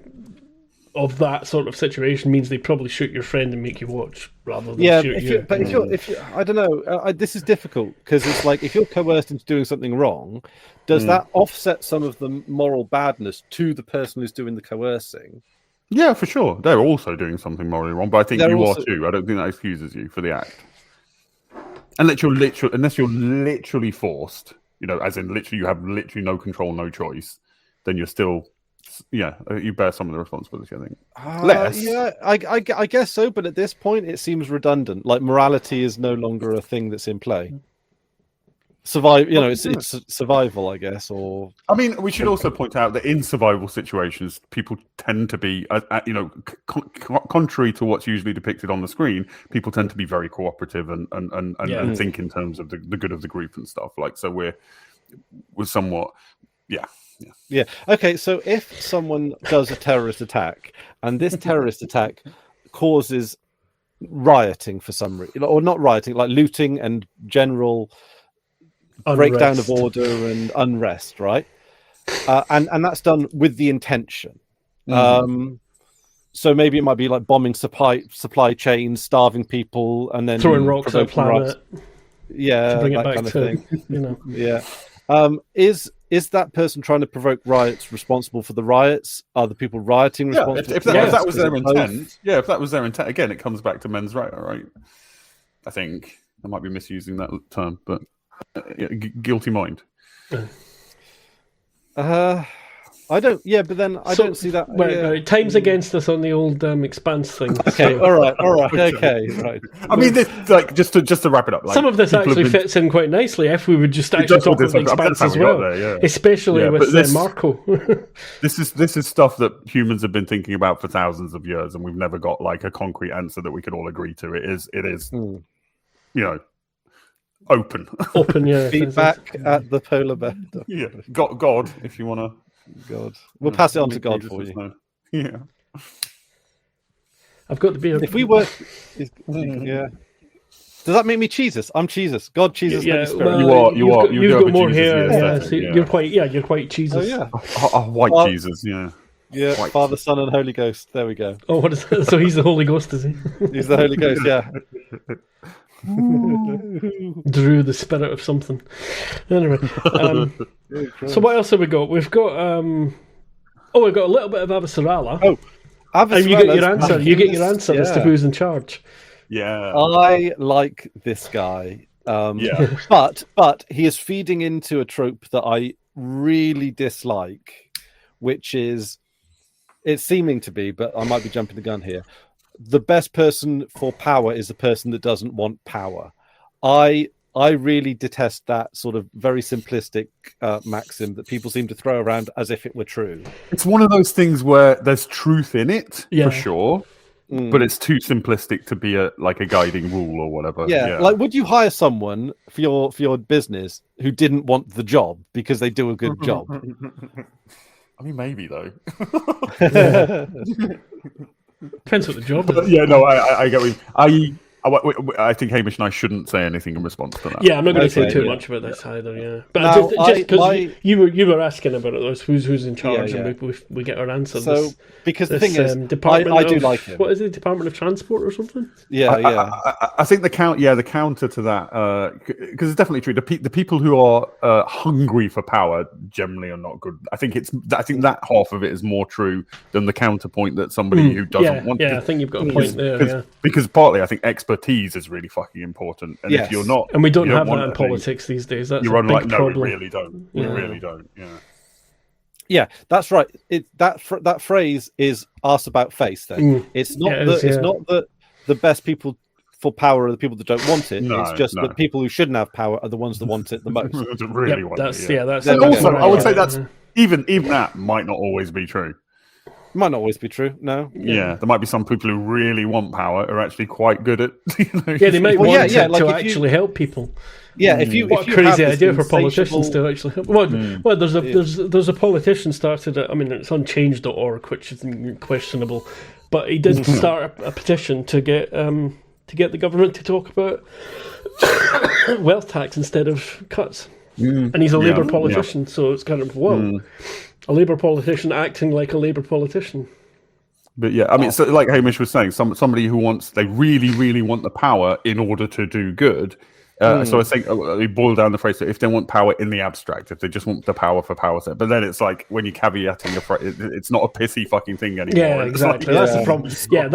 Speaker 1: of that sort of situation means they probably shoot your friend and make you watch rather than shoot you.
Speaker 3: But if you, I don't know, this is difficult because it's like if you're coerced into doing something wrong, does that offset some of the moral badness to the person who's doing the coercing?
Speaker 2: Yeah, for sure. They're also doing something morally wrong, but I think you are too. I don't think that excuses you for the act. Unless you're literally forced, as in literally you have literally no control, no choice, then you're still. Yeah, you bear some of the responsibility, I think. Less.
Speaker 3: Yeah, I guess so, but at this point it seems redundant. Like morality is no longer a thing that's in play. Survive, it's survival, I guess. Or
Speaker 2: I mean, we should also point out that in survival situations, people tend to be, contrary to what's usually depicted on the screen, people tend to be very cooperative and think in terms of the good of the group and stuff. Like, so we're somewhat,
Speaker 3: Yeah. Okay. So if someone does a terrorist attack and this terrorist attack causes rioting for some reason, or not rioting, like looting and general breakdown of order and unrest, right? And that's done with the intention. So maybe it might be like bombing supply chains, starving people, and then
Speaker 1: throwing rocks at a planet.
Speaker 3: Yeah,
Speaker 1: to bring it
Speaker 3: that
Speaker 1: back
Speaker 3: kind of
Speaker 1: to,
Speaker 3: thing. Yeah. Is that person trying to provoke riots responsible for the riots? Are the people rioting responsible?
Speaker 2: If that was their intent, if that was their intent, again, it comes back to men's right. I think I might be misusing that term, but guilty mind.
Speaker 3: I don't. Yeah, but then I don't see that.
Speaker 1: Right, time's against us on the old Expanse thing.
Speaker 3: Okay, all right. Okay, right.
Speaker 2: I mean, just to wrap it up.
Speaker 1: Some of this actually fits in quite nicely if we would just actually talk about the Expanse as well, especially with Marco.
Speaker 2: This is stuff that humans have been thinking about for thousands of years, and we've never got like a concrete answer that we could all agree to. It is, open,
Speaker 3: yeah. Feedback at the polar bear.
Speaker 2: Yeah, God, if you want to.
Speaker 3: God, we'll pass it on to God for you.
Speaker 2: Yeah,
Speaker 1: I've got the beer.
Speaker 3: If we were, yeah. Does that make me Jesus? I'm Jesus. God, Jesus.
Speaker 1: Yeah,
Speaker 2: well, you are.
Speaker 1: You've got more hair. Yeah, so you're quite Jesus.
Speaker 3: Oh yeah,
Speaker 2: white Jesus. Yeah.
Speaker 3: Yeah,
Speaker 2: White.
Speaker 3: Father, Son, and Holy Ghost. There we go.
Speaker 1: Oh, what is that? So he's the Holy Ghost, is he?
Speaker 3: He's the Holy Ghost. Yeah.
Speaker 1: Drew, the spirit of something. Anyway, so what else have we got? We've got we've got a little bit of Avasarala.
Speaker 3: Oh,
Speaker 1: and you get your answer. You get your answer as to who's in charge.
Speaker 2: Yeah,
Speaker 3: I like this guy. But he is feeding into a trope that I really dislike, which is it's seeming to be, but I might be jumping the gun here. The best person for power is the person that doesn't want power. I really detest that sort of very simplistic maxim that people seem to throw around as if it were true.
Speaker 2: It's one of those things where there's truth in it, for sure, but it's too simplistic to be a guiding rule or whatever.
Speaker 3: Yeah, like would you hire someone for your business who didn't want the job because they do a good job?
Speaker 2: I mean, maybe though.
Speaker 1: Depends what the job is.
Speaker 2: Yeah, no, I get what you. I think Hamish and I shouldn't say anything in response to that.
Speaker 1: Yeah, I'm not going to say too much about this either. Yeah, but just because you were asking about it, who's in charge, and we get our answer.
Speaker 3: So because the thing is, I do like him.
Speaker 1: What is it, Department of Transport or something?
Speaker 3: Yeah.
Speaker 2: I think the counter to that, because it's definitely true. The people who are hungry for power generally are not good. I think that half of it is more true than the counterpoint that somebody who doesn't want.
Speaker 1: Yeah, I think you've got a point there.
Speaker 2: Because partly, I think experts expertise is really fucking important. And if you're not,
Speaker 1: and we don't have that in politics these days. That's a big problem.
Speaker 2: No, we really don't. We really don't.
Speaker 3: Yeah, that's right. That phrase is "ask about face." Then it's not that the best people for power are the people that don't want it. It's just that people who shouldn't have power are the ones that want it the most.
Speaker 1: And
Speaker 2: also, I would say that's even that might not always be true.
Speaker 3: Might not always be true. No.
Speaker 2: Yeah, there might be some people who really want power are actually quite good at.
Speaker 1: They might want it to actually help people.
Speaker 3: Yeah, if you
Speaker 1: crazy idea for politicians to actually help. Well, there's a politician started. It's on change.org, which is questionable, but he did start a petition to get the government to talk about wealth tax instead of cuts. And he's a Labour politician, so it's kind of a Labour politician acting like a Labour politician.
Speaker 2: But yeah, so like Hamish was saying, somebody who they really, really want the power in order to do good. So I think we boil down the phrase that if they want power in the abstract, if they just want the power for power's sake, but then it's like when you're caveating it's not a pissy fucking thing anymore.
Speaker 1: Yeah, exactly. That's the problem. Yeah,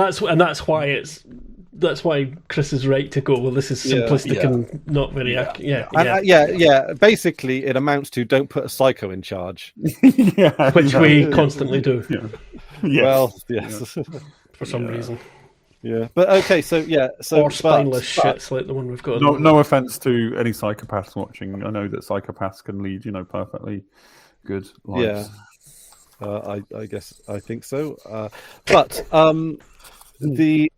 Speaker 1: that's why Chris is right to go, well, this is simplistic and not very accurate.
Speaker 3: Basically, it amounts to don't put a psycho in charge.
Speaker 1: Which we constantly do.
Speaker 2: Yes.
Speaker 3: Well, yes.
Speaker 1: For some reason.
Speaker 3: Yeah, but okay,
Speaker 1: or spineless shits like the one we've got.
Speaker 2: No offense to any psychopaths watching. I know that psychopaths can lead, secretly good lives.
Speaker 3: Yeah, I guess I think so. But the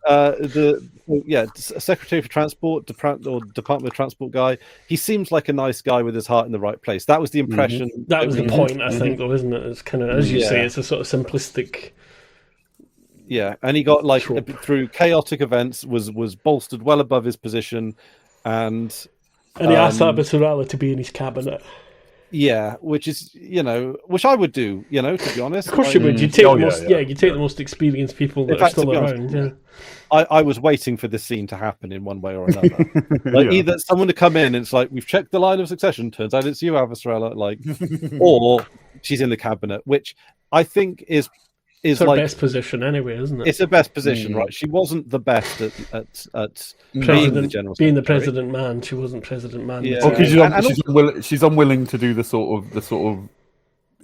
Speaker 3: Secretary for Transport, Department of Transport guy, he seems like a nice guy with his heart in the right place. That was the impression.
Speaker 1: That was the point, I think, though, isn't it? It's kind of, as you say, it's a sort of simplistic.
Speaker 3: Yeah, and he got through chaotic events, was bolstered well above his position, and
Speaker 1: he asked Abasarala to be in his cabinet.
Speaker 3: Yeah, which is which I would do, to be honest.
Speaker 1: Of course you would. You take the most experienced people that are still around.
Speaker 3: Honest, I was waiting for this scene to happen in one way or another. Either someone to come in and it's like, we've checked the line of succession, turns out it's you, Avasarala, or she's in the cabinet, which I think is
Speaker 1: her best position anyway, isn't it?
Speaker 3: It's her best position, right? She wasn't the best at being the general secretary.
Speaker 1: Being the president man. She wasn't president man.
Speaker 3: Yeah.
Speaker 2: Because she's unwilling to do the sort of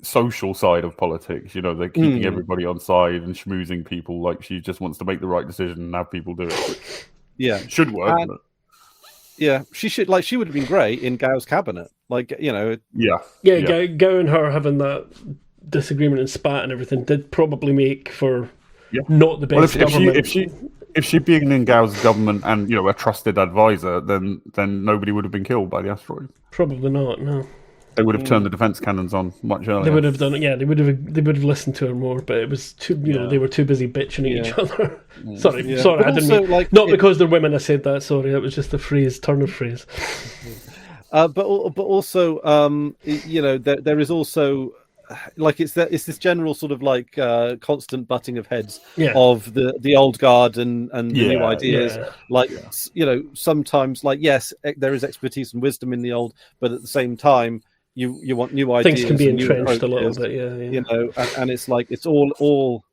Speaker 2: social side of politics. They're keeping everybody on side and schmoozing people. Like, she just wants to make the right decision and have people do it. Which should work.
Speaker 3: Yeah, she should. She would have been great in Gao's cabinet.
Speaker 1: Gao and her having that disagreement and spat and everything did probably make for not the best government.
Speaker 2: If she'd been in Gao's government and a trusted advisor, then nobody would have been killed by the asteroid.
Speaker 1: Probably not. No,
Speaker 2: they would have turned the defense cannons on much earlier.
Speaker 1: They would have done it. Yeah, they would have listened to her more. But it was too. They were too busy bitching at each other. Sorry,
Speaker 3: but
Speaker 1: I didn't mean not because they're women. I said that. Sorry, that was just a turn of phrase.
Speaker 3: But also, there is also. It's this general sort of constant butting of heads of the old guard and the new ideas. Sometimes yes, there is expertise and wisdom in the old, but at the same time, you want new ideas.
Speaker 1: Things can be entrenched a little bit,
Speaker 3: and it's it's all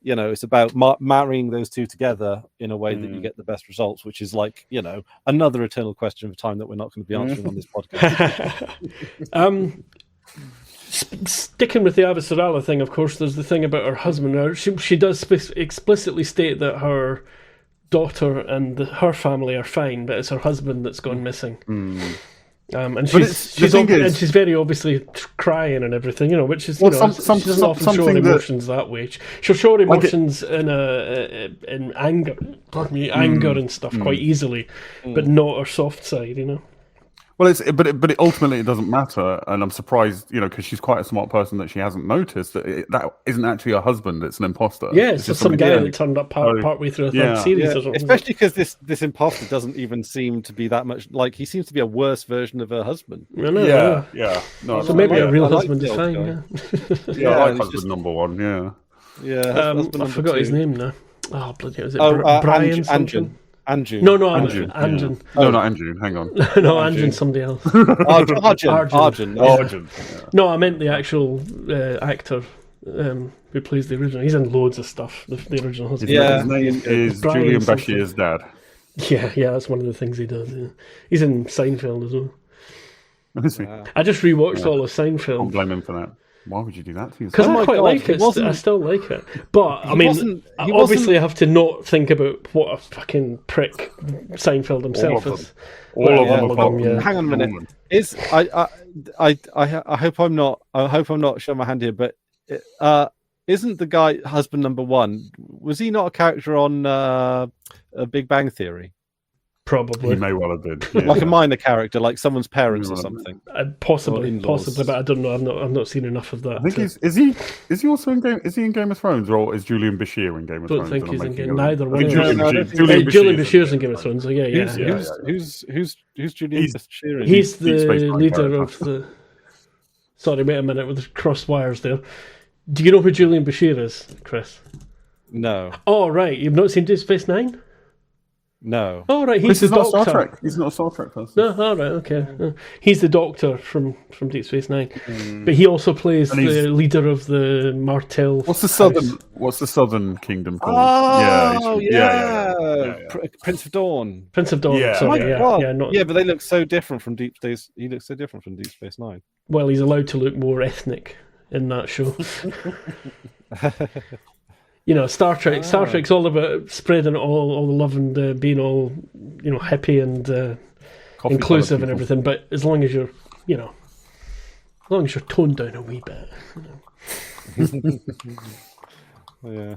Speaker 3: it's about marrying those two together in a way that you get the best results, which is another eternal question of time that we're not going to be answering on this podcast.
Speaker 1: Sticking with the Avasarala thing, of course, there's the thing about her husband. She does explicitly state that her daughter and her family are fine, but it's her husband that's gone missing. And she's very obviously crying and everything, which is she doesn't often show her emotions that way. She'll show her emotions in anger, anger and stuff quite easily, but not her soft side,
Speaker 2: Well, but ultimately it doesn't matter, and I'm surprised, because she's quite a smart person that she hasn't noticed that that isn't actually her husband; it's an imposter.
Speaker 1: Yeah, it's just some guy that turned up partway through a third series or something.
Speaker 3: Especially because this imposter doesn't even seem to be that much he seems to be a worse version of her husband.
Speaker 1: I know,
Speaker 2: No,
Speaker 1: so maybe a real husband is fine.
Speaker 2: I like husband number one.
Speaker 3: I
Speaker 1: forgot his name now. Oh bloody! Was it Brian something?
Speaker 3: Andrew.
Speaker 1: No, Andrew.
Speaker 2: No, not Andrew. Hang on.
Speaker 1: No, Andrew, somebody else.
Speaker 3: Arjun.
Speaker 1: No, I meant the actual actor who plays the original. He's in loads of stuff. The original husband.
Speaker 2: His name is Julian Bashir's dad.
Speaker 1: Yeah, that's one of the things he does. Yeah. He's in Seinfeld as well.
Speaker 2: Wow.
Speaker 1: I just rewatched all of Seinfeld.
Speaker 2: Don't blame him for that. Why would you do that to yourself?
Speaker 1: Because I quite like it. I still like it. But, I mean, obviously I have to not think about what a fucking prick Seinfeld himself is.
Speaker 2: All of them.
Speaker 3: Yeah. Hang on a minute. I hope I'm not showing my hand here, but isn't the guy husband number one? Was he not a character on a Big Bang Theory?
Speaker 1: Probably.
Speaker 2: He may well have been. Yeah.
Speaker 3: Like a minor character, like someone's parents or something.
Speaker 1: Possibly, but I don't know. I've not seen enough of that.
Speaker 2: I think is he also in Game? Is he in Game of Thrones, or is Julian Bashir in Game of Thrones?
Speaker 1: I don't think he's in Game. Neither one.
Speaker 2: Julian
Speaker 1: Bashir's in Game of Thrones. So yeah.
Speaker 3: Who's Julian Bashir?
Speaker 1: He's the leader of the. Sorry, wait a minute with the cross wires there. Do you know who Julian Bashir is, Chris?
Speaker 3: No.
Speaker 1: Oh right, you've not seen Deep Space Nine?
Speaker 3: No.
Speaker 1: Oh right, he's the Doctor.
Speaker 2: Not Star Trek. He's not a Star Trek person.
Speaker 1: No, all right, okay. He's the Doctor from Deep Space Nine, but he also plays the leader of the Martell.
Speaker 2: What's the Southern Kingdom called?
Speaker 3: Oh, yeah. Prince of Dawn.
Speaker 1: Prince of Dawn.
Speaker 2: Yeah.
Speaker 1: Sorry,
Speaker 3: yeah, but they look so different from Deep Space. He looks so different from Deep Space Nine.
Speaker 1: Well, he's allowed to look more ethnic in that show. You know, Star Trek. Star Trek's all about spreading all the love and being all, hippie and inclusive and everything. But as long as you're, toned down a wee bit.
Speaker 3: Yeah.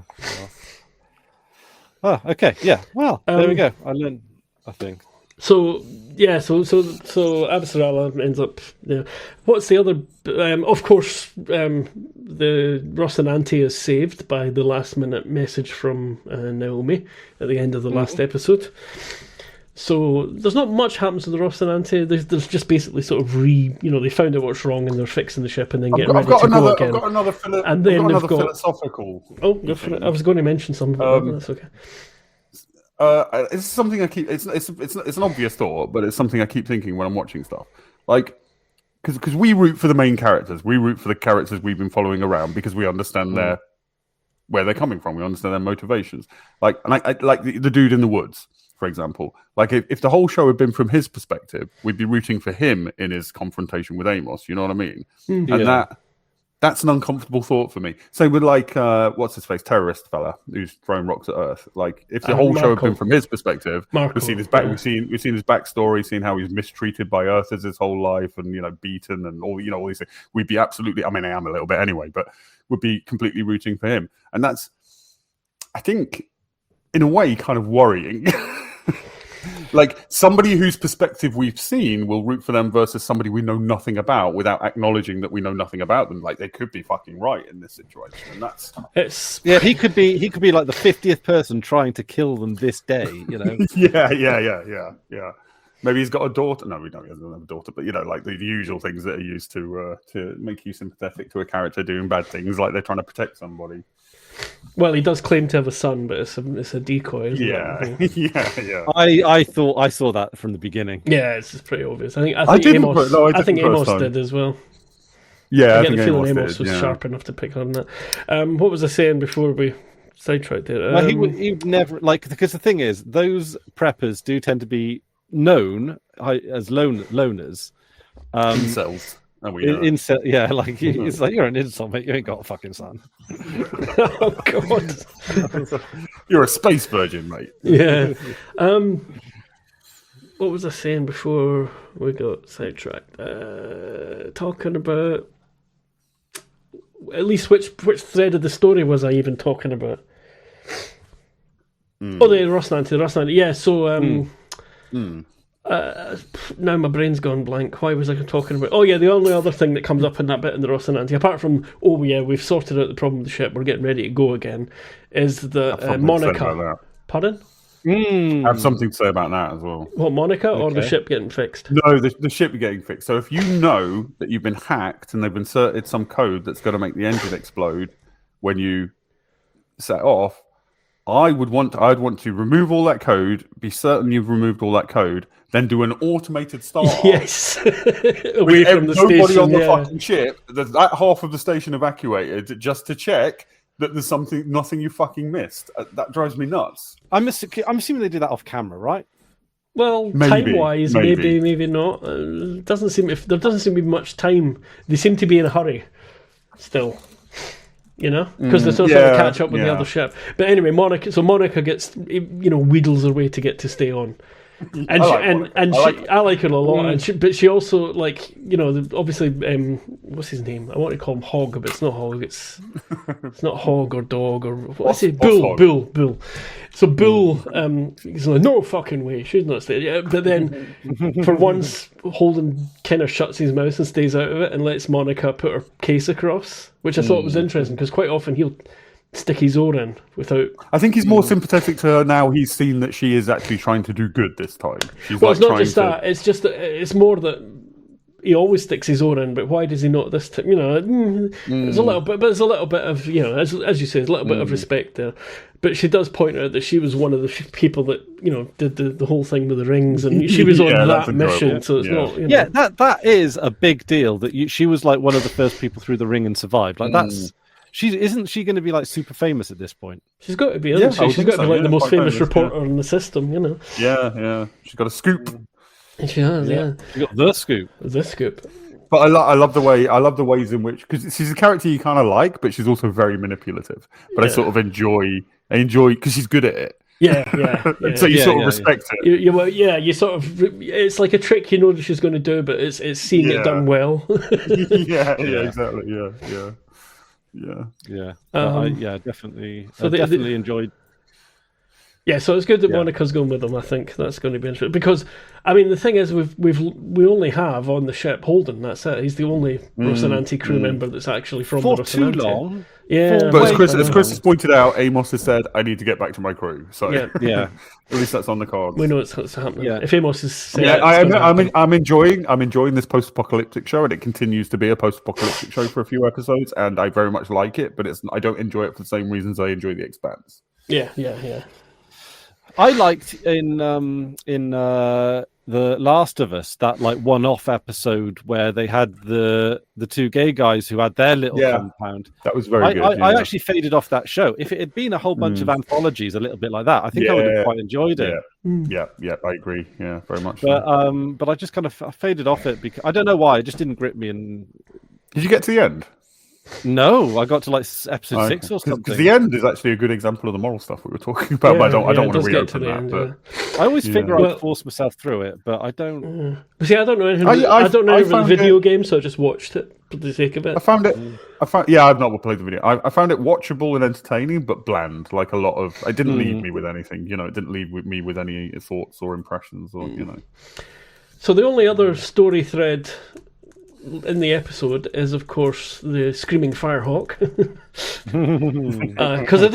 Speaker 3: Oh, okay. Yeah. Well, there we go. I learned, I think.
Speaker 1: So Avasarala ends up. What's the other? Of course, the Rocinante is saved by the last minute message from Naomi at the end of the last episode. So there's not much happens to the Rocinante. There's just basically sort of they found out what's wrong and they're fixing the ship and then getting ready to go again.
Speaker 2: I've got another philosophical.
Speaker 1: Oh, go for it. I was going to mention something, but that's okay.
Speaker 2: It's something I keep. It's an obvious thought, but it's something I keep thinking when I'm watching stuff. Like, because we root for the main characters, we root for the characters we've been following around because we understand where they're coming from. We understand their motivations. Like, and I like the dude in the woods, for example. Like, if the whole show had been from his perspective, we'd be rooting for him in his confrontation with Amos. You know what I mean? And that's an uncomfortable thought for me. Same with what's his face, terrorist fella who's throwing rocks at Earth. Like, if the whole show had been from his perspective, we've seen his we've seen his backstory, seen how he's mistreated by Earthers his whole life, and beaten and all these things. We'd be absolutely. I mean, I am a little bit anyway, but would be completely rooting for him, and that's, I think, in a way, kind of worrying. Like, somebody whose perspective we've seen will root for them versus somebody we know nothing about without acknowledging that we know nothing about them. Like, they could be fucking right in this situation, and
Speaker 3: he could be like the 50th person trying to kill them this day.
Speaker 2: Yeah. Maybe he's got a daughter. No, he doesn't have a daughter, but like the usual things that are used to make you sympathetic to a character doing bad things, like they're trying to protect somebody.
Speaker 1: Well, he does claim to have a son, but it's a decoy, isn't it?
Speaker 2: Yeah.
Speaker 3: I saw that from the beginning.
Speaker 1: Yeah, it's just pretty obvious. I think Amos did as well.
Speaker 2: Yeah,
Speaker 1: I get the feeling Amos was sharp enough to pick on that. What was I saying before we sidetracked it?
Speaker 3: Well, he never because the thing is, those preppers do tend to be known as loners.
Speaker 2: Incels.
Speaker 3: It's like, you're an insult, mate. You ain't got a fucking son.
Speaker 1: Oh God,
Speaker 2: you're a space virgin, mate.
Speaker 1: Yeah. What was I saying before we got sidetracked? Talking about at least which thread of the story was I even talking about? Oh, the Rocinante. Yeah. So now my brain's gone blank. Why was I talking about? Oh yeah, the only other thing that comes up in that bit in the Rocinante, apart from we've sorted out the problem with the ship, we're getting ready to go again, is the Monica. Pardon?
Speaker 2: I have something to say about that as well.
Speaker 1: What, Monica or the ship getting fixed?
Speaker 2: No, the ship getting fixed. So if you know that you've been hacked and they've inserted some code that's going to make the engine explode when you set off, I'd want to remove all that code, be certain you've removed all that code, then do an automated start.
Speaker 1: Yes. Away from the
Speaker 2: nobody
Speaker 1: station.
Speaker 2: On the fucking ship, that half of the station evacuated, just to check that there's nothing you fucking missed. That drives me nuts.
Speaker 3: I'm assuming they did that off camera, right?
Speaker 1: Well, time-wise, maybe not. There doesn't seem to be much time. They seem to be in a hurry still. Because they're still trying to catch up with the other ship. But anyway, Monica gets, wheedles her way to get to stay on. And I like her a lot. But she also, obviously, what's his name? I want to call him Hog, but it's not Hog. It's not Hog or Dog or what's it? Bull. So Bull, he's like, no fucking way, she's not staying. Yeah, but then, for once, Holden kind of shuts his mouth and stays out of it and lets Monica put her case across, which I thought was interesting because quite often he'll stick his oar in without.
Speaker 2: I think he's more sympathetic to her now. He's seen that she is actually trying to do good this time.
Speaker 1: It's not just that. It's just that it's more that he always sticks his oar in, but why does he not this time? There's a little bit, but there's a little bit of as you say, there's a little bit of respect there. But she does point out that she was one of the people that did the whole thing with the rings, and she was on that mission. So it's not.
Speaker 3: That is a big deal. That she was like one of the first people through the ring and survived. Like that's. Isn't she going to be like super famous at this point?
Speaker 1: She's got to be, isn't she? She's got to be like the most famous reporter in the system,
Speaker 2: Yeah. She's got a scoop.
Speaker 1: She has, yeah.
Speaker 3: She got the scoop.
Speaker 1: The scoop.
Speaker 2: But I love the ways in which, because she's a character you kind of like, but she's also very manipulative. But I sort of enjoy because she's good at it.
Speaker 1: Yeah.
Speaker 2: So you sort of respect it.
Speaker 1: You sort of. It's like a trick you know that she's going to do, but it's seeing it done well.
Speaker 2: Exactly. Yeah.
Speaker 3: Definitely. So definitely enjoyed.
Speaker 1: Yeah, so it's good that Monica's going with them. I think that's going to be interesting because, I mean, the thing is, we only have on the ship Holden. That's it. He's the only Rocinante crew member that's actually from the Rocinante.
Speaker 3: For too long.
Speaker 1: Yeah,
Speaker 2: but as Chris has pointed out, Amos has said, "I need to get back to my crew." So
Speaker 1: yeah.
Speaker 2: At least that's on the cards.
Speaker 1: We know it's happening. Yeah. If Amos is saying
Speaker 2: I'm enjoying this post-apocalyptic show, and it continues to be a post-apocalyptic show for a few episodes, and I very much like it. But I don't enjoy it for the same reasons I enjoy The Expanse.
Speaker 1: Yeah.
Speaker 3: I liked in The Last of Us that like one-off episode where they had the two gay guys who had their little compound.
Speaker 2: That was very good.
Speaker 3: I actually faded off that show. If it had been a whole bunch of anthologies, a little bit like that, I think I would have quite enjoyed it.
Speaker 2: Yeah, I agree. Yeah, very much.
Speaker 3: But I just kind of faded off it because I don't know why. It just didn't grip me. And
Speaker 2: did you get to the end?
Speaker 3: No, I got to like episode 6 or something.
Speaker 2: Because the end is actually a good example of the moral stuff we were talking about. But I don't want to reopen that.
Speaker 3: I always figure I'd force myself through it, but I don't.
Speaker 1: See, I don't know anything. I don't know the video game, so I just watched it for the sake of it.
Speaker 2: I've not played the video. I found it watchable and entertaining, but bland. Like a lot of, it didn't leave me with anything. It didn't leave me with any thoughts or impressions, or
Speaker 1: So the only other story thread in the episode is, of course, the screaming firehawk. Because I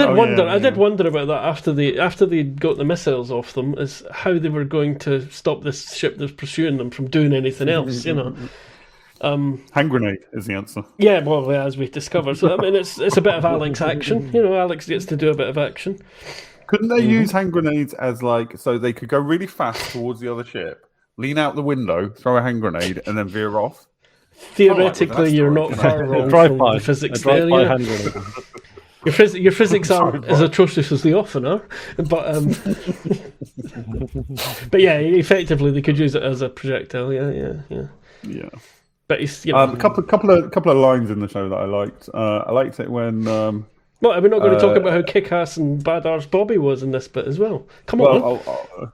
Speaker 1: did wonder about that after they got the missiles off them, is how they were going to stop this ship that's pursuing them from doing anything else.
Speaker 2: Hand grenade is the answer.
Speaker 1: Yeah, well, as we discovered. So I mean, it's a bit of Alex action. Alex gets to do a bit of action.
Speaker 2: Couldn't they use hand grenades as so they could go really fast towards the other ship, lean out the window, throw a hand grenade, and then veer off?
Speaker 1: Theoretically, you're not far wrong from the physics there. Yeah. Your physics aren't as atrocious as they often are, but but yeah, effectively they could use it as a projectile. Yeah. But it's
Speaker 2: a couple of lines in the show that I liked. I liked it when.
Speaker 1: Well, we're not going to talk about how kick-ass and badass Bobby was in this bit as well. Come on.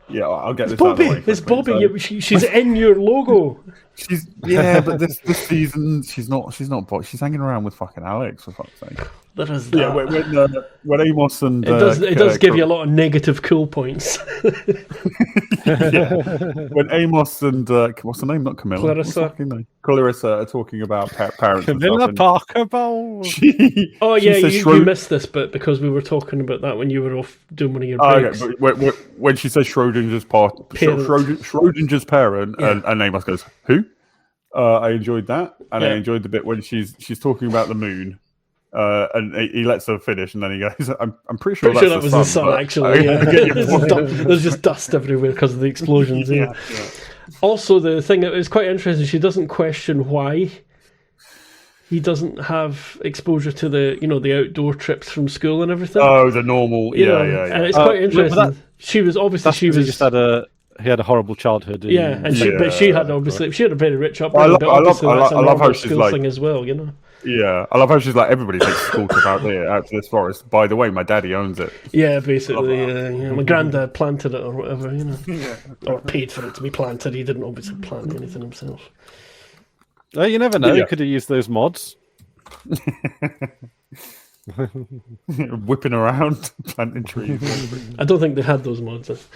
Speaker 2: I'll get this.
Speaker 1: Bobby, it's Bobby. She's in your logo.
Speaker 2: But this season she's not. She's hanging around with fucking Alex, for fuck's sake.
Speaker 1: There is that.
Speaker 2: Yeah, when Amos and
Speaker 1: it does give you a lot of negative cool points.
Speaker 2: When Amos and what's her name? Not Camilla. Clarissa are talking about parents.
Speaker 3: Camilla Parker Bowles.
Speaker 1: You missed this bit because we were talking about that when you were off doing one of your breaks.
Speaker 2: Okay, when she says Schrodinger's parent, and Amos goes, "Who?" I enjoyed that, and I enjoyed the bit when she's talking about the moon. And he lets her finish, and then he goes, I'm pretty sure that was the sun,
Speaker 1: actually. There's just dust everywhere because of the explosions. Yeah. Also, the thing that is quite interesting, she doesn't question why he doesn't have exposure to the the outdoor trips from school and everything.
Speaker 2: Oh, the normal, yeah.
Speaker 1: And it's quite interesting. She was just
Speaker 3: he had a horrible childhood.
Speaker 1: But she had a very rich upbringing. I love how she's like thing as well.
Speaker 2: Yeah, I love how she's like, everybody takes a school trip out to this forest. By the way, my daddy owns it.
Speaker 1: Yeah, basically. My granddad planted it or whatever, or paid for it to be planted. He didn't obviously plant anything himself.
Speaker 3: Well, you never know. You could have used those mods.
Speaker 2: Whipping around, planting trees.
Speaker 1: I don't think they had those mods.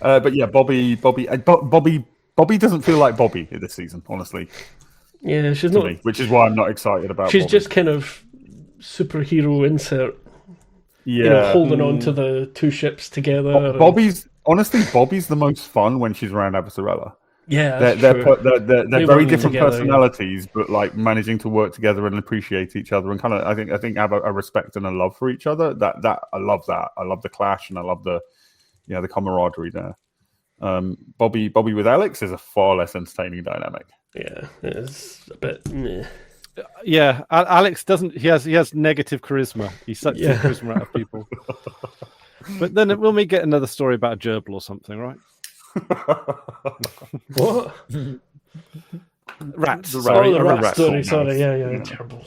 Speaker 2: But yeah, Bobby doesn't feel like Bobby this season, honestly.
Speaker 1: Yeah, she's not.
Speaker 2: Which is why I'm not excited about.
Speaker 1: She's
Speaker 2: Bobby.
Speaker 1: Just kind of superhero insert. Yeah, holding on to the two ships together.
Speaker 2: Bobby's the most fun when she's around Avasarala.
Speaker 1: Yeah,
Speaker 2: they're very different personalities, but like managing to work together and appreciate each other, and kind of I think have a respect and a love for each other. That I love that. I love the clash, and I love the camaraderie there. Bobby with Alex is a far less entertaining dynamic.
Speaker 1: Yeah, it's a bit. Meh.
Speaker 3: Yeah, Alex doesn't. He has negative charisma. He sucks the charisma out of people. But then we'll get another story about a gerbil or something, right?
Speaker 1: What?
Speaker 3: Rats.
Speaker 1: The rat story. Sorry, yeah. Terrible.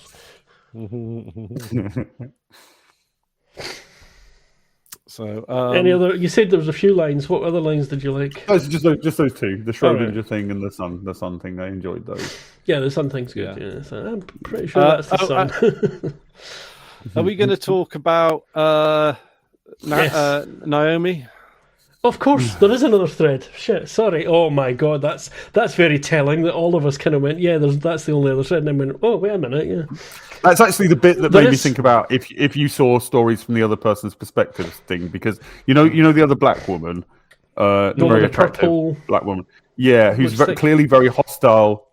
Speaker 3: So,
Speaker 1: any other? You said there was a few lines. What other lines did you like?
Speaker 2: Oh, just those two: the Schrodinger thing and the sun thing. I enjoyed those.
Speaker 1: Yeah, the sun thing's good. Yeah, so I'm pretty sure that's the sun.
Speaker 3: Are we going to talk about Naomi?
Speaker 1: Of course, there is another thread. Shit, sorry. Oh my god, that's very telling that all of us kind of went, that's the only other thread, and then went, oh wait a minute, yeah. That's
Speaker 2: actually the bit that made me think about if you saw stories from the other person's perspective thing, because you know the other black woman, the very attractive black woman. Yeah, who's clearly very hostile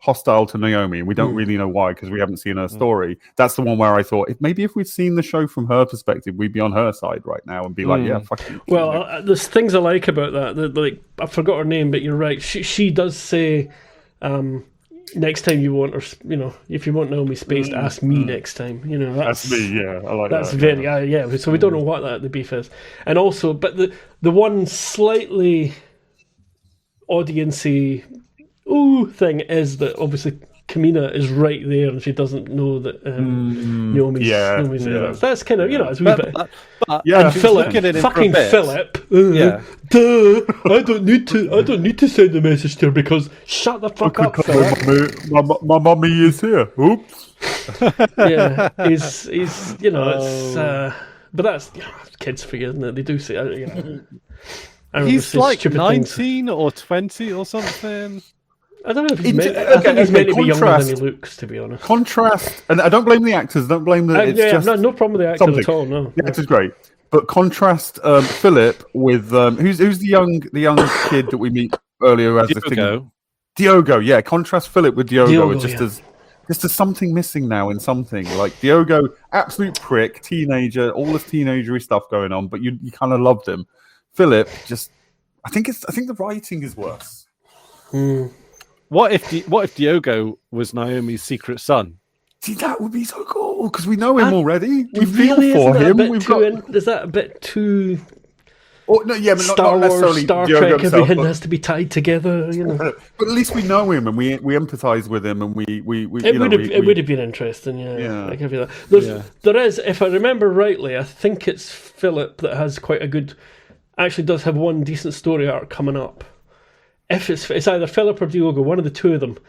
Speaker 2: to Naomi, and we don't really know why because we haven't seen her story. That's the one where I thought if we'd seen the show from her perspective, we'd be on her side right now and be like, yeah, fuck you.
Speaker 1: Well, there's things I like about that. Like, I forgot her name, but you're right. She does say, next time you want her, if you want Naomi spaced, ask me next time.
Speaker 2: That's me. Yeah, I like that.
Speaker 1: That's very So we don't know what the beef is, and also, but the one slightly audience-y thing is that obviously Kamina is right there and she doesn't know that Naomi's there. That's kind of, it's a wee bit. And Philip, fucking Philip. Duh, I don't need to send a message to her because shut the fuck up, Philip.
Speaker 2: My mummy is here. Oops.
Speaker 1: Yeah, he's it's but that's kids for you, isn't it? They do say
Speaker 3: he's like 19 or 20 or something.
Speaker 1: I don't know if he's meant to be younger than he looks, to be honest.
Speaker 2: Contrast, and I don't blame the actors. Don't blame the.
Speaker 1: No problem with the actor at all. No,
Speaker 2: the actor's great. But contrast Philip with who's the young kid that we meet earlier as
Speaker 3: Diogo.
Speaker 2: Diogo, yeah. Contrast Philip with Diogo. As something missing now in something. Like Diogo, absolute prick, teenager, all this teenagery stuff going on, but you kind of loved him. Philip, I think the writing is worse.
Speaker 3: What if Diogo was Naomi's secret son?
Speaker 2: See, that would be so cool because we know him already. We feel for him.
Speaker 1: Is that a bit too?
Speaker 2: Oh no, yeah, but
Speaker 1: Star
Speaker 2: not necessarily
Speaker 1: Wars, Star
Speaker 2: Diogo
Speaker 1: Trek.
Speaker 2: Himself,
Speaker 1: Everything has to be tied together.
Speaker 2: But at least we know him and we empathise with him, and we.
Speaker 1: It would have been interesting. Yeah. I give you that. There is, if I remember rightly, I think it's Philip that has quite a good. Actually does have one decent story arc coming up. If it's either Philip or Diogo, one of the two of them.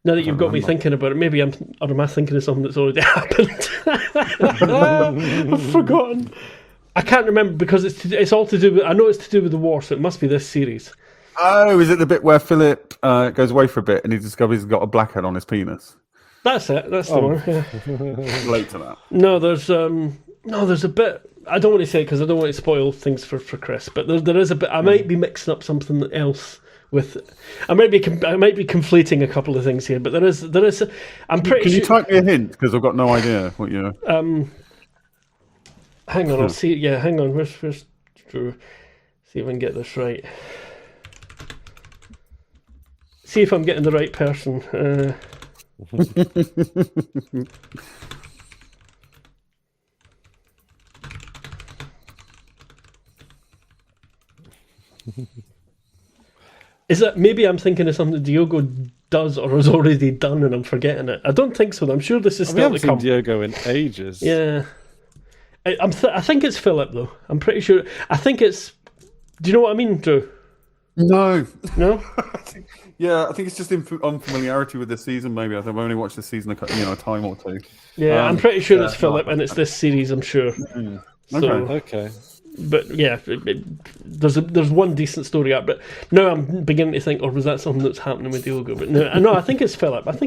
Speaker 1: Now that you've got me thinking about it, maybe am I thinking of something that's already happened? I've forgotten. I can't remember because it's all to do with. I know it's to do with the war, so it must be this series.
Speaker 2: Oh, is it the bit where Philip goes away for a bit and he discovers he's got a blackhead on his penis?
Speaker 1: That's it. That's the one. Yeah.
Speaker 2: Late to that.
Speaker 1: No, there's a bit. I don't want to say it because I don't want to spoil things for Chris, but there is a bit. I might be mixing up something else with. I might be conflating a couple of things here, but there is. I'm pretty.
Speaker 2: Can you type me a hint because I've got no idea what you.
Speaker 1: Hang on, I'll see. Yeah, hang on. Where's Drew? See if I can get this right. See if I'm getting the right person. Is that maybe I'm thinking of something Diogo does or has already done and I'm forgetting it? I don't think so. I'm sure this is still to come.
Speaker 3: We haven't seen Diogo in ages.
Speaker 1: Yeah. I think it's Philip, though. I'm pretty sure. I think it's... Do you know what I mean, Drew?
Speaker 2: No.
Speaker 1: No?
Speaker 2: I think it's just unfamiliarity with this season, maybe. I've only watched this season a time or two.
Speaker 1: Yeah, I'm pretty sure it's Philip, and it's this series, I'm sure.
Speaker 3: Okay.
Speaker 1: But yeah, there's one decent story up, but now I'm beginning to think, was that something that's happening with Diogo? But no, I think it's Philip. But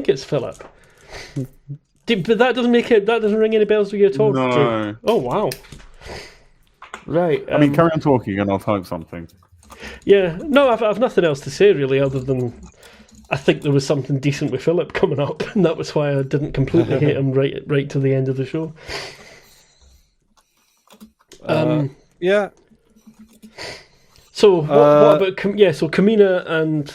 Speaker 1: that doesn't ring any bells with you at all.
Speaker 2: No.
Speaker 1: Oh wow. Right.
Speaker 2: I mean, carry on talking, and I'll type something.
Speaker 1: Yeah. No, I've nothing else to say really, other than I think there was something decent with Philip coming up, and that was why I didn't completely hate him right to the end of the show.
Speaker 3: Yeah.
Speaker 1: So what about so Kamina and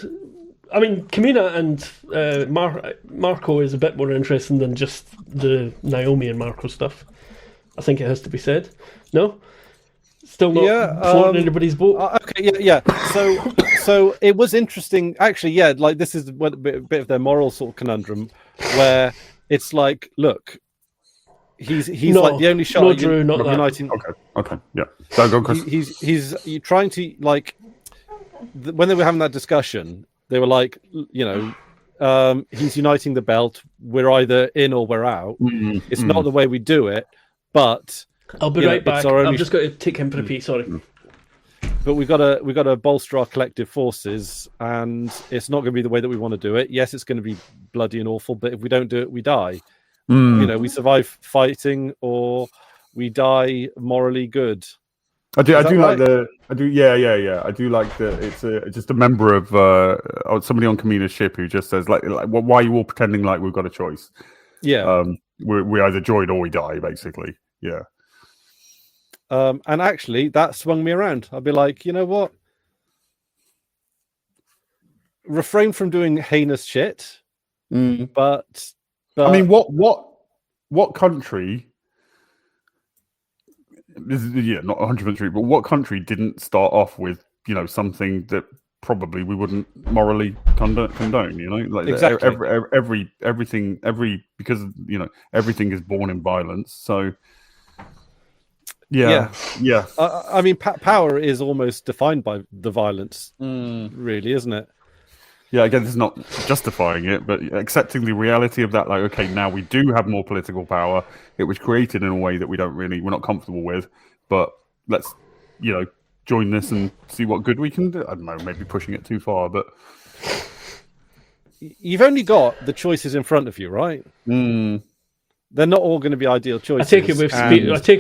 Speaker 1: Marco is a bit more interesting than just the Naomi and Marco stuff. I think it has to be said. No, still not floating anybody's boat.
Speaker 3: Okay, yeah. So it was interesting, actually. Yeah, like this is a bit of their moral sort of conundrum, where it's like, look. He's like the only shot.
Speaker 1: No, Drew, not that.
Speaker 3: Uniting.
Speaker 2: Okay, yeah. So go, Chris.
Speaker 3: He's trying to like when they were having that discussion, they were like, he's uniting the belt. We're either in or we're out. It's not the way we do it, but
Speaker 1: I'll be right back. I've just got to take him for a pee. Sorry.
Speaker 3: But we've got to bolster our collective forces, and it's not going to be the way that we want to do it. Yes, it's going to be bloody and awful, but if we don't do it, we die. We survive fighting, or we die morally good.
Speaker 2: I do like that it's just a member of somebody on Kamina's ship who just says like why are you all pretending like we've got a choice?
Speaker 3: Yeah.
Speaker 2: We either join or we die, basically. Yeah.
Speaker 3: And actually that swung me around. I'd be like, you know what? Refrain from doing heinous shit. But
Speaker 2: I mean, what country? Not 100% true, but what country didn't start off with something that probably we wouldn't morally condone? Like
Speaker 3: exactly.
Speaker 2: Everything because everything is born in violence. So yeah.
Speaker 3: I mean, power is almost defined by the violence, really, isn't it?
Speaker 2: Yeah, again, this is not justifying it, but accepting the reality of that. Like, okay, now we do have more political power. It was created in a way that we're not comfortable with, but let's, join this and see what good we can do. I don't know, maybe pushing it too far, but
Speaker 3: you've only got the choices in front of you, right? They're not all going to be ideal choices.
Speaker 1: I take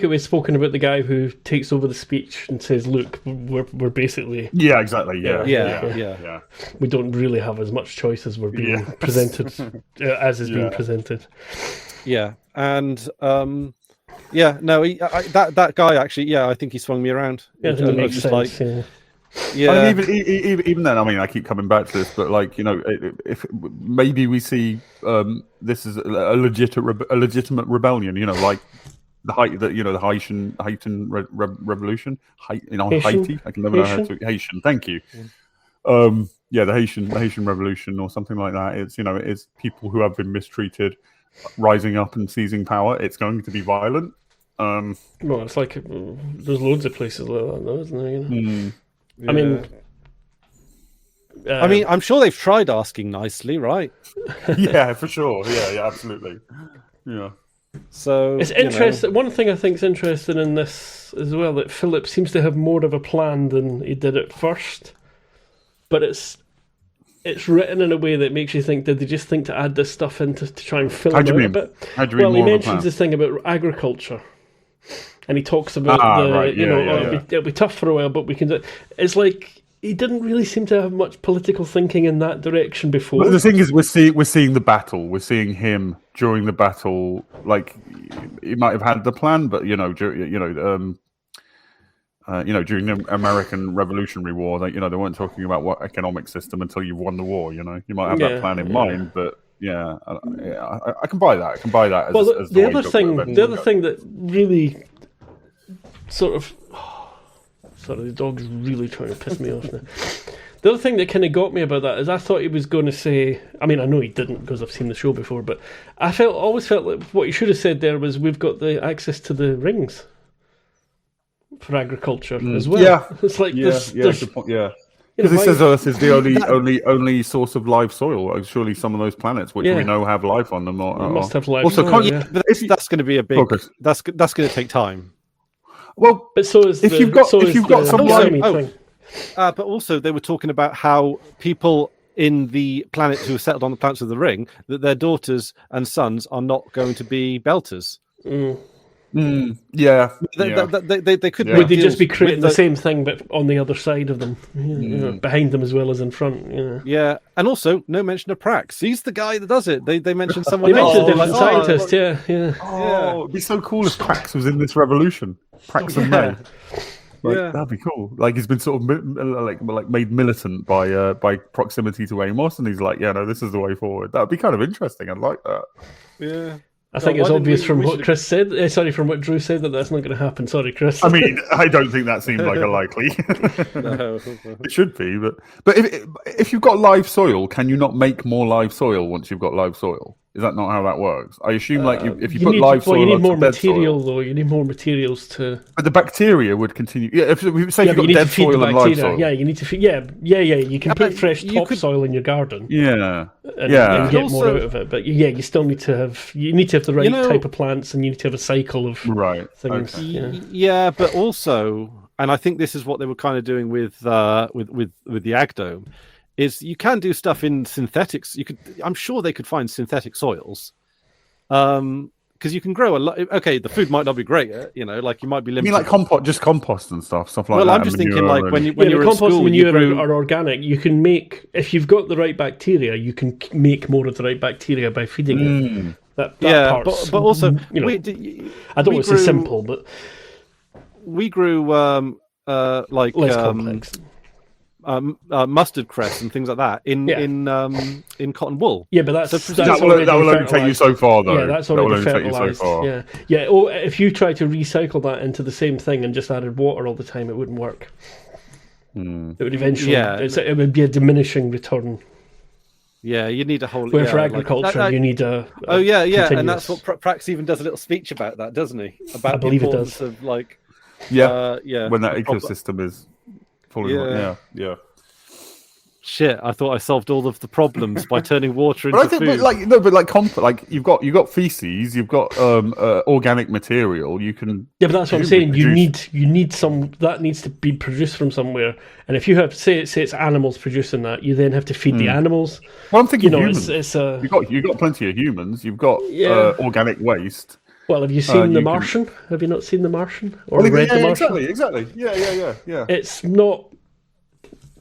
Speaker 1: it we've spoken about the guy who takes over the speech and says, "Look, we're basically."
Speaker 2: Yeah, exactly.
Speaker 3: Yeah.
Speaker 1: We don't really have as much choice as we're being presented, as is being presented.
Speaker 3: Yeah, and that guy actually, I think he swung me around.
Speaker 1: Yeah, I think it makes sense.
Speaker 2: I mean, even then, I mean, I keep coming back to this, but if maybe we see this is a legitimate rebellion, like the Haitian revolution, Haiti. I can never know how to Haitian. Thank you. The Haitian revolution or something like that. It's people who have been mistreated rising up and seizing power. It's going to be violent.
Speaker 1: Well, it's like there's loads of places like that, though, isn't there?
Speaker 3: I mean, I'm sure they've tried asking nicely, right?
Speaker 2: Yeah, for sure. Yeah, absolutely. Yeah.
Speaker 3: So
Speaker 1: it's interesting. One thing I think is interesting in this as well, that Philip seems to have more of a plan than he did at first, but it's written in a way that makes you think, did they just think to add this stuff in to try and fill it out a bit? Well, he mentions this thing about agriculture. And he talks about it'll be tough for a while, but we can do it. It's like he didn't really seem to have much political thinking in that direction before.
Speaker 2: But the thing is, we're seeing the battle. We're seeing him during the battle. Like he might have had the plan, but during the American Revolutionary War, they weren't talking about what economic system until you've won the war. You might have that plan in mind, but Yeah, I can buy that. I can buy that. As
Speaker 1: the other thing that really sort of, sorry, the dog's really trying to piss me off now. The other thing that kind of got me about that is I thought he was going to say, I mean, I know he didn't because I've seen the show before, but I always felt like what he should have said there was, we've got the access to the rings for agriculture as well.
Speaker 2: Yeah,
Speaker 1: it's like
Speaker 2: good point. Yeah. Because it says Earth is the only source of live soil. Surely some of those planets, which we know have life on them,
Speaker 1: must have life.
Speaker 3: Also, but that's going to be a big. That's going to take time.
Speaker 2: Well,
Speaker 1: but so is
Speaker 2: if you've got some
Speaker 1: thing.
Speaker 3: But also, they were talking about how people in the planets who are settled on the planets of the ring, that their daughters and sons are not going to be belters.
Speaker 2: Yeah,
Speaker 3: they could.
Speaker 1: Would they just be creating the same thing, but on the other side of them, behind them as well as in front?
Speaker 3: Yeah, and also no mention of Prax. He's the guy that does it. They mentioned someone.
Speaker 1: They mentioned a different
Speaker 3: scientist.
Speaker 2: It'd be so cool if Prax was in this revolution. Prax and May. That'd be cool. Like, he's been sort of like made militant by proximity to Amos, and he's like, yeah, no, this is the way forward. That'd be kind of interesting. I'd like that.
Speaker 3: Yeah.
Speaker 1: I think it's obvious from what Chris said. From what Drew said, that's not going to happen. Sorry, Chris.
Speaker 2: I mean, I don't think that seemed like a likely.
Speaker 3: No.
Speaker 2: It should be, but if you've got live soil, can you not make more live soil once you've got live soil? Is that not how that works? I assume if you put live soil,
Speaker 1: you need more material though. You need more materials to.
Speaker 2: But the bacteria would continue. Yeah, if you've got dead soil and live soil.
Speaker 1: Yeah, you need to feed. Yeah. You can put fresh topsoil in your garden.
Speaker 2: Yeah,
Speaker 1: and get more out of it. But you still need to have. You need to have the right type of plants, and you need to have a cycle of things.
Speaker 2: Okay.
Speaker 3: Yeah, but also, and I think this is what they were kind of doing with the Agdome. Is you can do stuff in synthetics. I'm sure they could find synthetic soils, because you can grow a lot. Okay, the food might not be great, like you might be limited.
Speaker 2: You mean like compost and stuff like that?
Speaker 3: Well, I'm just thinking like when you're
Speaker 1: compost
Speaker 3: at school,
Speaker 1: manure are organic. You can make, if you've got the right bacteria, you can make more of the right bacteria by feeding it. That part's,
Speaker 3: but also,
Speaker 1: I don't want to say simple, but
Speaker 3: we grew like
Speaker 1: less complex.
Speaker 3: Mustard cress and things like that in cotton wool.
Speaker 1: Yeah, but
Speaker 2: that will only take you so far, though.
Speaker 1: Yeah, that's already fertilized. Yeah. Or if you try to recycle that into the same thing and just added water all the time, it wouldn't work. It would eventually. It would be a diminishing return.
Speaker 3: Yeah, you need a whole.
Speaker 1: Where for agriculture, you need a.
Speaker 3: And that's what Prax even does a little speech about that, doesn't he? About
Speaker 1: I believe it does.
Speaker 3: Of like.
Speaker 2: When that ecosystem is. Yeah.
Speaker 3: Shit! I thought I solved all of the problems by turning water into food.
Speaker 2: Like you've got feces, you've got organic material. You can.
Speaker 1: Yeah, but that's what I'm saying. You need some that needs to be produced from somewhere. And if you have say it's animals producing that, you then have to feed the animals.
Speaker 2: Well, I'm thinking humans.
Speaker 1: You've
Speaker 2: got plenty of humans. You've got organic waste.
Speaker 1: Well, have you seen The Martian? Have you not seen The Martian or read The Martian?
Speaker 2: Exactly. Yeah.
Speaker 1: It's not.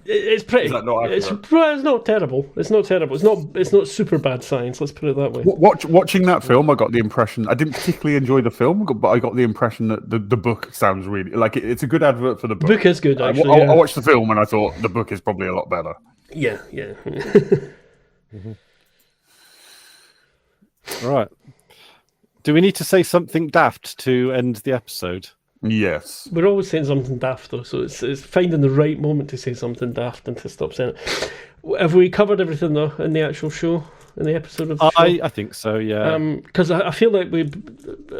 Speaker 1: It's pretty.
Speaker 2: Is that not accurate?
Speaker 1: It's not terrible. It's not terrible. It's not super bad science. Let's put it that way.
Speaker 2: Watching that film, I got the impression. I didn't particularly enjoy the film, but I got the impression that the book sounds really like it's a good advert for the book.
Speaker 1: The book is good. Actually,
Speaker 2: I watched the film and I thought the book is probably a lot better.
Speaker 1: Yeah.
Speaker 3: All right. Do we need to say something daft to end the episode?
Speaker 2: Yes.
Speaker 1: We're always saying something daft, though, so it's finding the right moment to say something daft and to stop saying it. Have we covered everything, though, in the actual show, in the episode of the show?
Speaker 3: I think so, yeah.
Speaker 1: Because I feel like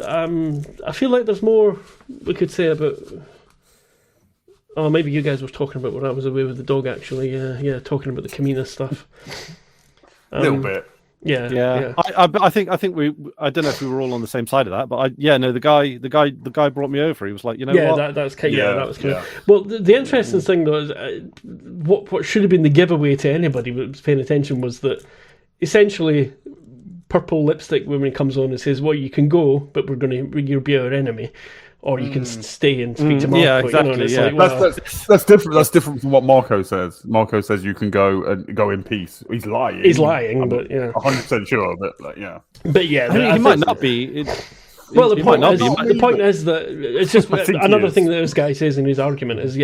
Speaker 1: I feel like there's more we could say about... Oh, maybe you guys were talking about when I was away with the dog, actually. Yeah, talking about the Kamina stuff.
Speaker 2: A little bit.
Speaker 1: Yeah.
Speaker 3: I think we. I don't know if we were all on the same side of that, but the guy brought me over. He was like, what?
Speaker 1: That was kind of. Yeah. Well, the interesting thing though is what should have been the giveaway to anybody who was paying attention was that essentially Purple Lipstick Woman comes on and says, "Well, you can go, but you'll be our enemy." Or you can stay and speak to Marco.
Speaker 3: Yeah, exactly.
Speaker 2: That's different. That's different from what Marco says. Marco says you can go and go in peace. He's lying.
Speaker 1: But yeah,
Speaker 2: 100% sure. But yeah.
Speaker 1: But yeah,
Speaker 3: I mean, he might not be.
Speaker 1: The point is that it's just another thing that this guy says in his argument is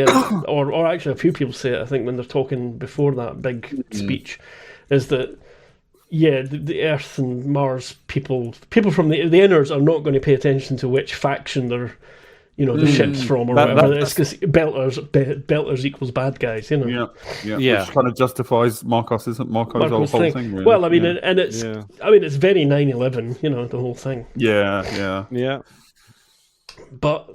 Speaker 1: or actually a few people say it. I think when they're talking before that big speech, is that the Earth and Mars people from the inners are not going to pay attention to which faction they're, the ship's from or whatever. It's because belters equals bad guys,
Speaker 2: Yeah. Which kind of justifies Marcos's whole thing. Really.
Speaker 1: Well, I mean, and it's it's very 9/11, the whole thing.
Speaker 2: Yeah.
Speaker 1: But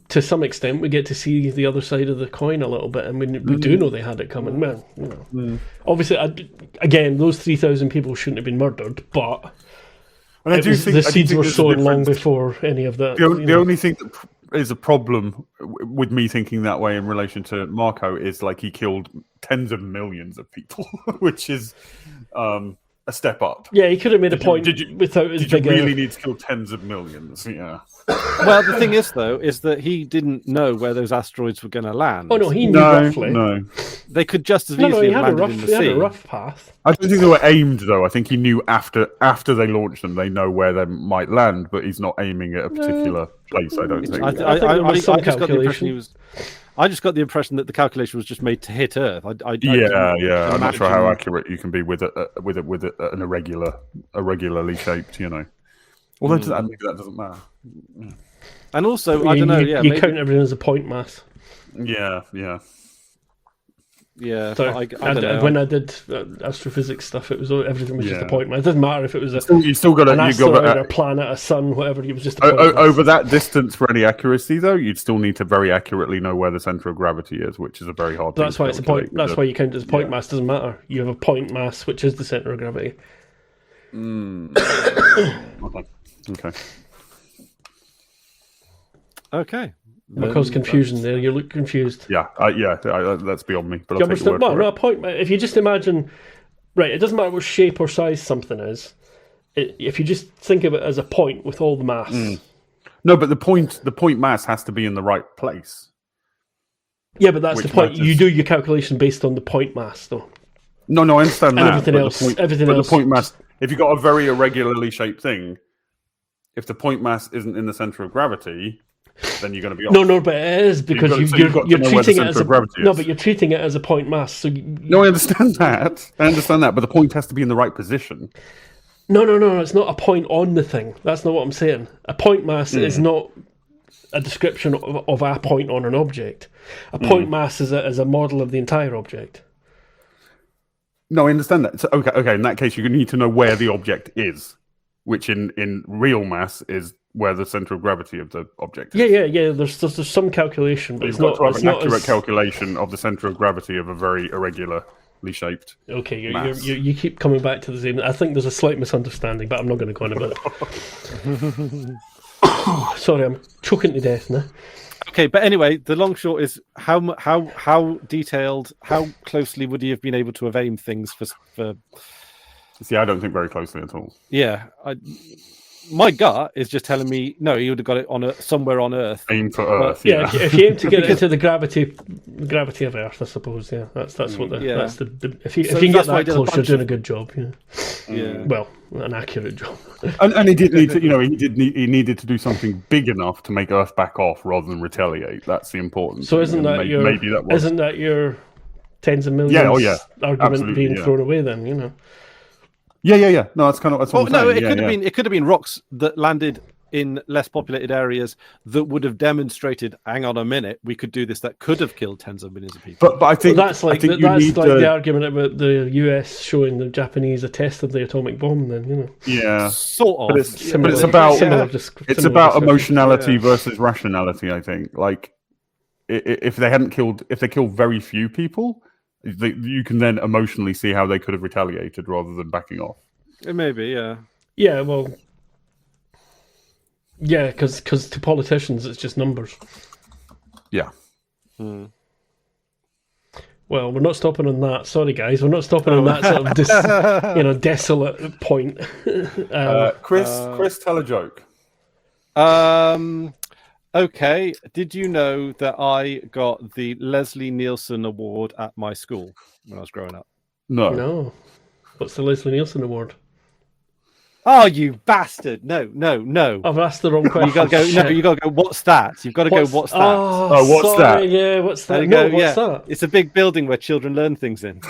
Speaker 1: to some extent, we get to see the other side of the coin a little bit, and we do know they had it coming. Well, obviously, again, those 3,000 people shouldn't have been murdered, but the seeds were sown long before any of that.
Speaker 2: The only thing that is a problem with me thinking that way in relation to Marco is like he killed tens of millions of people, which is a step up.
Speaker 1: Yeah, he could have made a point without his bigger...
Speaker 2: Did you really need to kill tens of millions? Yeah.
Speaker 3: Well, the thing is, though, is that he didn't know where those asteroids were going to land.
Speaker 1: Oh, no, he knew roughly.
Speaker 2: No.
Speaker 3: They could just as easily have landed in the sea.
Speaker 1: He had a rough path.
Speaker 2: I don't think they were aimed, though. I think he knew after they launched them, they know where they might land, but he's not aiming at a particular place, I don't think.
Speaker 3: I just got the impression that the calculation was just made to hit Earth. I'm
Speaker 2: not sure how accurate you can be with an irregularly shaped, Although maybe that doesn't matter. Yeah.
Speaker 3: And also, I don't know.
Speaker 1: You count everything as a point mass.
Speaker 2: Yeah.
Speaker 3: Yeah.
Speaker 1: So I don't know. When I did astrophysics stuff, everything was just a point mass. It doesn't matter if it was an asteroid, a planet, a sun, whatever. It was just a point mass.
Speaker 2: Over that distance for any accuracy, though, you'd still need to very accurately know where the center of gravity is, which is a very hard thing.
Speaker 1: That's why it's a point. That's why you count it as a point mass. Doesn't matter. You have a point mass, which is the center of gravity.
Speaker 3: Okay.
Speaker 1: That caused confusion there. You look confused.
Speaker 2: That's beyond me. But
Speaker 1: I'll take your word for it. A point. If you just imagine, right, it doesn't matter what shape or size something is. If you just think of it as a point with all the mass.
Speaker 2: No, but the point mass has to be in the right place.
Speaker 1: Yeah, but that's the point. Matters. You do your calculation based on the point mass, though.
Speaker 2: No, I understand that.
Speaker 1: Everything else.
Speaker 2: The point mass. If you've got a very irregularly shaped thing, if the point mass isn't in the center of gravity, then you're going to be off.
Speaker 1: No, but it is because you're treating it as but you're treating it as a point mass. So
Speaker 2: I understand that. But the point has to be in the right position.
Speaker 1: No, it's not a point on the thing. That's not what I'm saying. A point mass is not a description of a point on an object. A point mass is a model of the entire object.
Speaker 2: No, I understand that. So, okay. In that case, you need to know where the object is, which in real mass is where the center of gravity of the object is.
Speaker 1: Yeah. There's some calculation, but
Speaker 2: it's not an accurate calculation of the center of gravity of a very irregularly shaped.
Speaker 1: Okay, you keep coming back to the same. I think there's a slight misunderstanding, but I'm not going to go on about it. Sorry, I'm choking to death now.
Speaker 3: Okay, but anyway, the long short is how detailed, how closely would he have been able to have aimed things for?
Speaker 2: See, I don't think very closely at all.
Speaker 3: Yeah, my gut is just telling me no. He would have got it somewhere on Earth.
Speaker 2: Aim for Earth.
Speaker 1: Yeah, if you aim to get it into the gravity of Earth, I suppose. Yeah, that's what that's the. If you can get that close, you're doing a good job. Yeah. Well, an accurate job.
Speaker 2: And he did need to. He needed to do something big enough to make Earth back off rather than retaliate. That's the important.
Speaker 1: So isn't that your tens of millions argument
Speaker 2: absolutely,
Speaker 1: being thrown away? Then
Speaker 2: Yeah. No, that's kind of. That's what I'm saying.
Speaker 3: It could have been. It could have been rocks that landed in less populated areas that would have demonstrated. Hang on a minute, we could do this. That could have killed tens of millions of people.
Speaker 2: But I think
Speaker 1: that's like the argument about the US showing the Japanese a test of the atomic bomb. Then
Speaker 2: Yeah,
Speaker 3: sort of.
Speaker 2: But it's about emotionality versus rationality. I think if they killed very few people. You can then emotionally see how they could have retaliated rather than backing off.
Speaker 3: It may be, yeah.
Speaker 1: Yeah, well, yeah, because to politicians it's just numbers.
Speaker 2: Yeah.
Speaker 1: Well, we're not stopping on that. Sorry, guys, we're not stopping on that sort of desolate point.
Speaker 2: Chris, tell a joke.
Speaker 3: Okay, did you know that I got the Leslie Nielsen Award at my school when I was growing up?
Speaker 2: No.
Speaker 1: What's the Leslie Nielsen Award?
Speaker 3: Oh, you bastard! No.
Speaker 1: I've asked the wrong question.
Speaker 3: You got to go. No, you got to go. What's that? You've got to go. What's that?
Speaker 1: What's that? Yeah, what's that?
Speaker 3: What's that? It's a big building where children learn things in.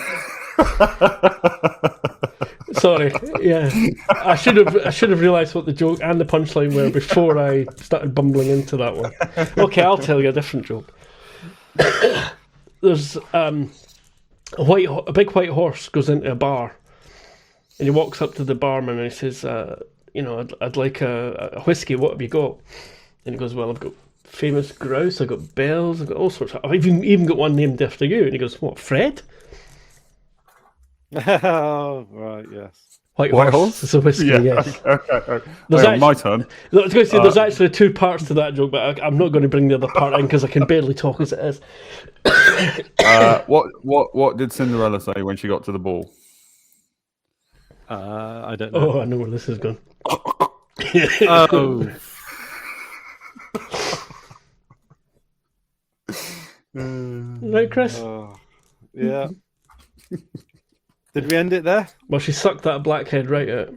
Speaker 1: Sorry, yeah. I should have realised what the joke and the punchline were before I started bumbling into that one. Okay, I'll tell you a different joke. There's a big white horse goes into a bar, and he walks up to the barman and he says, I'd like a whiskey. What have you got? And he goes, well, I've got famous grouse, I've got bells, I've got all sorts. I've even got one named after you. And he goes, what, Fred?
Speaker 3: Oh, right, yes.
Speaker 1: White horse? It's a whiskey, yes.
Speaker 2: Okay. My turn.
Speaker 1: I was going to say, there's actually two parts to that joke, but I'm not going to bring the other part in because I can barely talk as it is.
Speaker 2: What did Cinderella say when she got to the ball?
Speaker 3: I don't know.
Speaker 1: Oh, I know where this is going.
Speaker 3: Oh.
Speaker 1: Right, Chris?
Speaker 3: Yeah. Did we end it there?
Speaker 1: Well, she sucked that blackhead right out.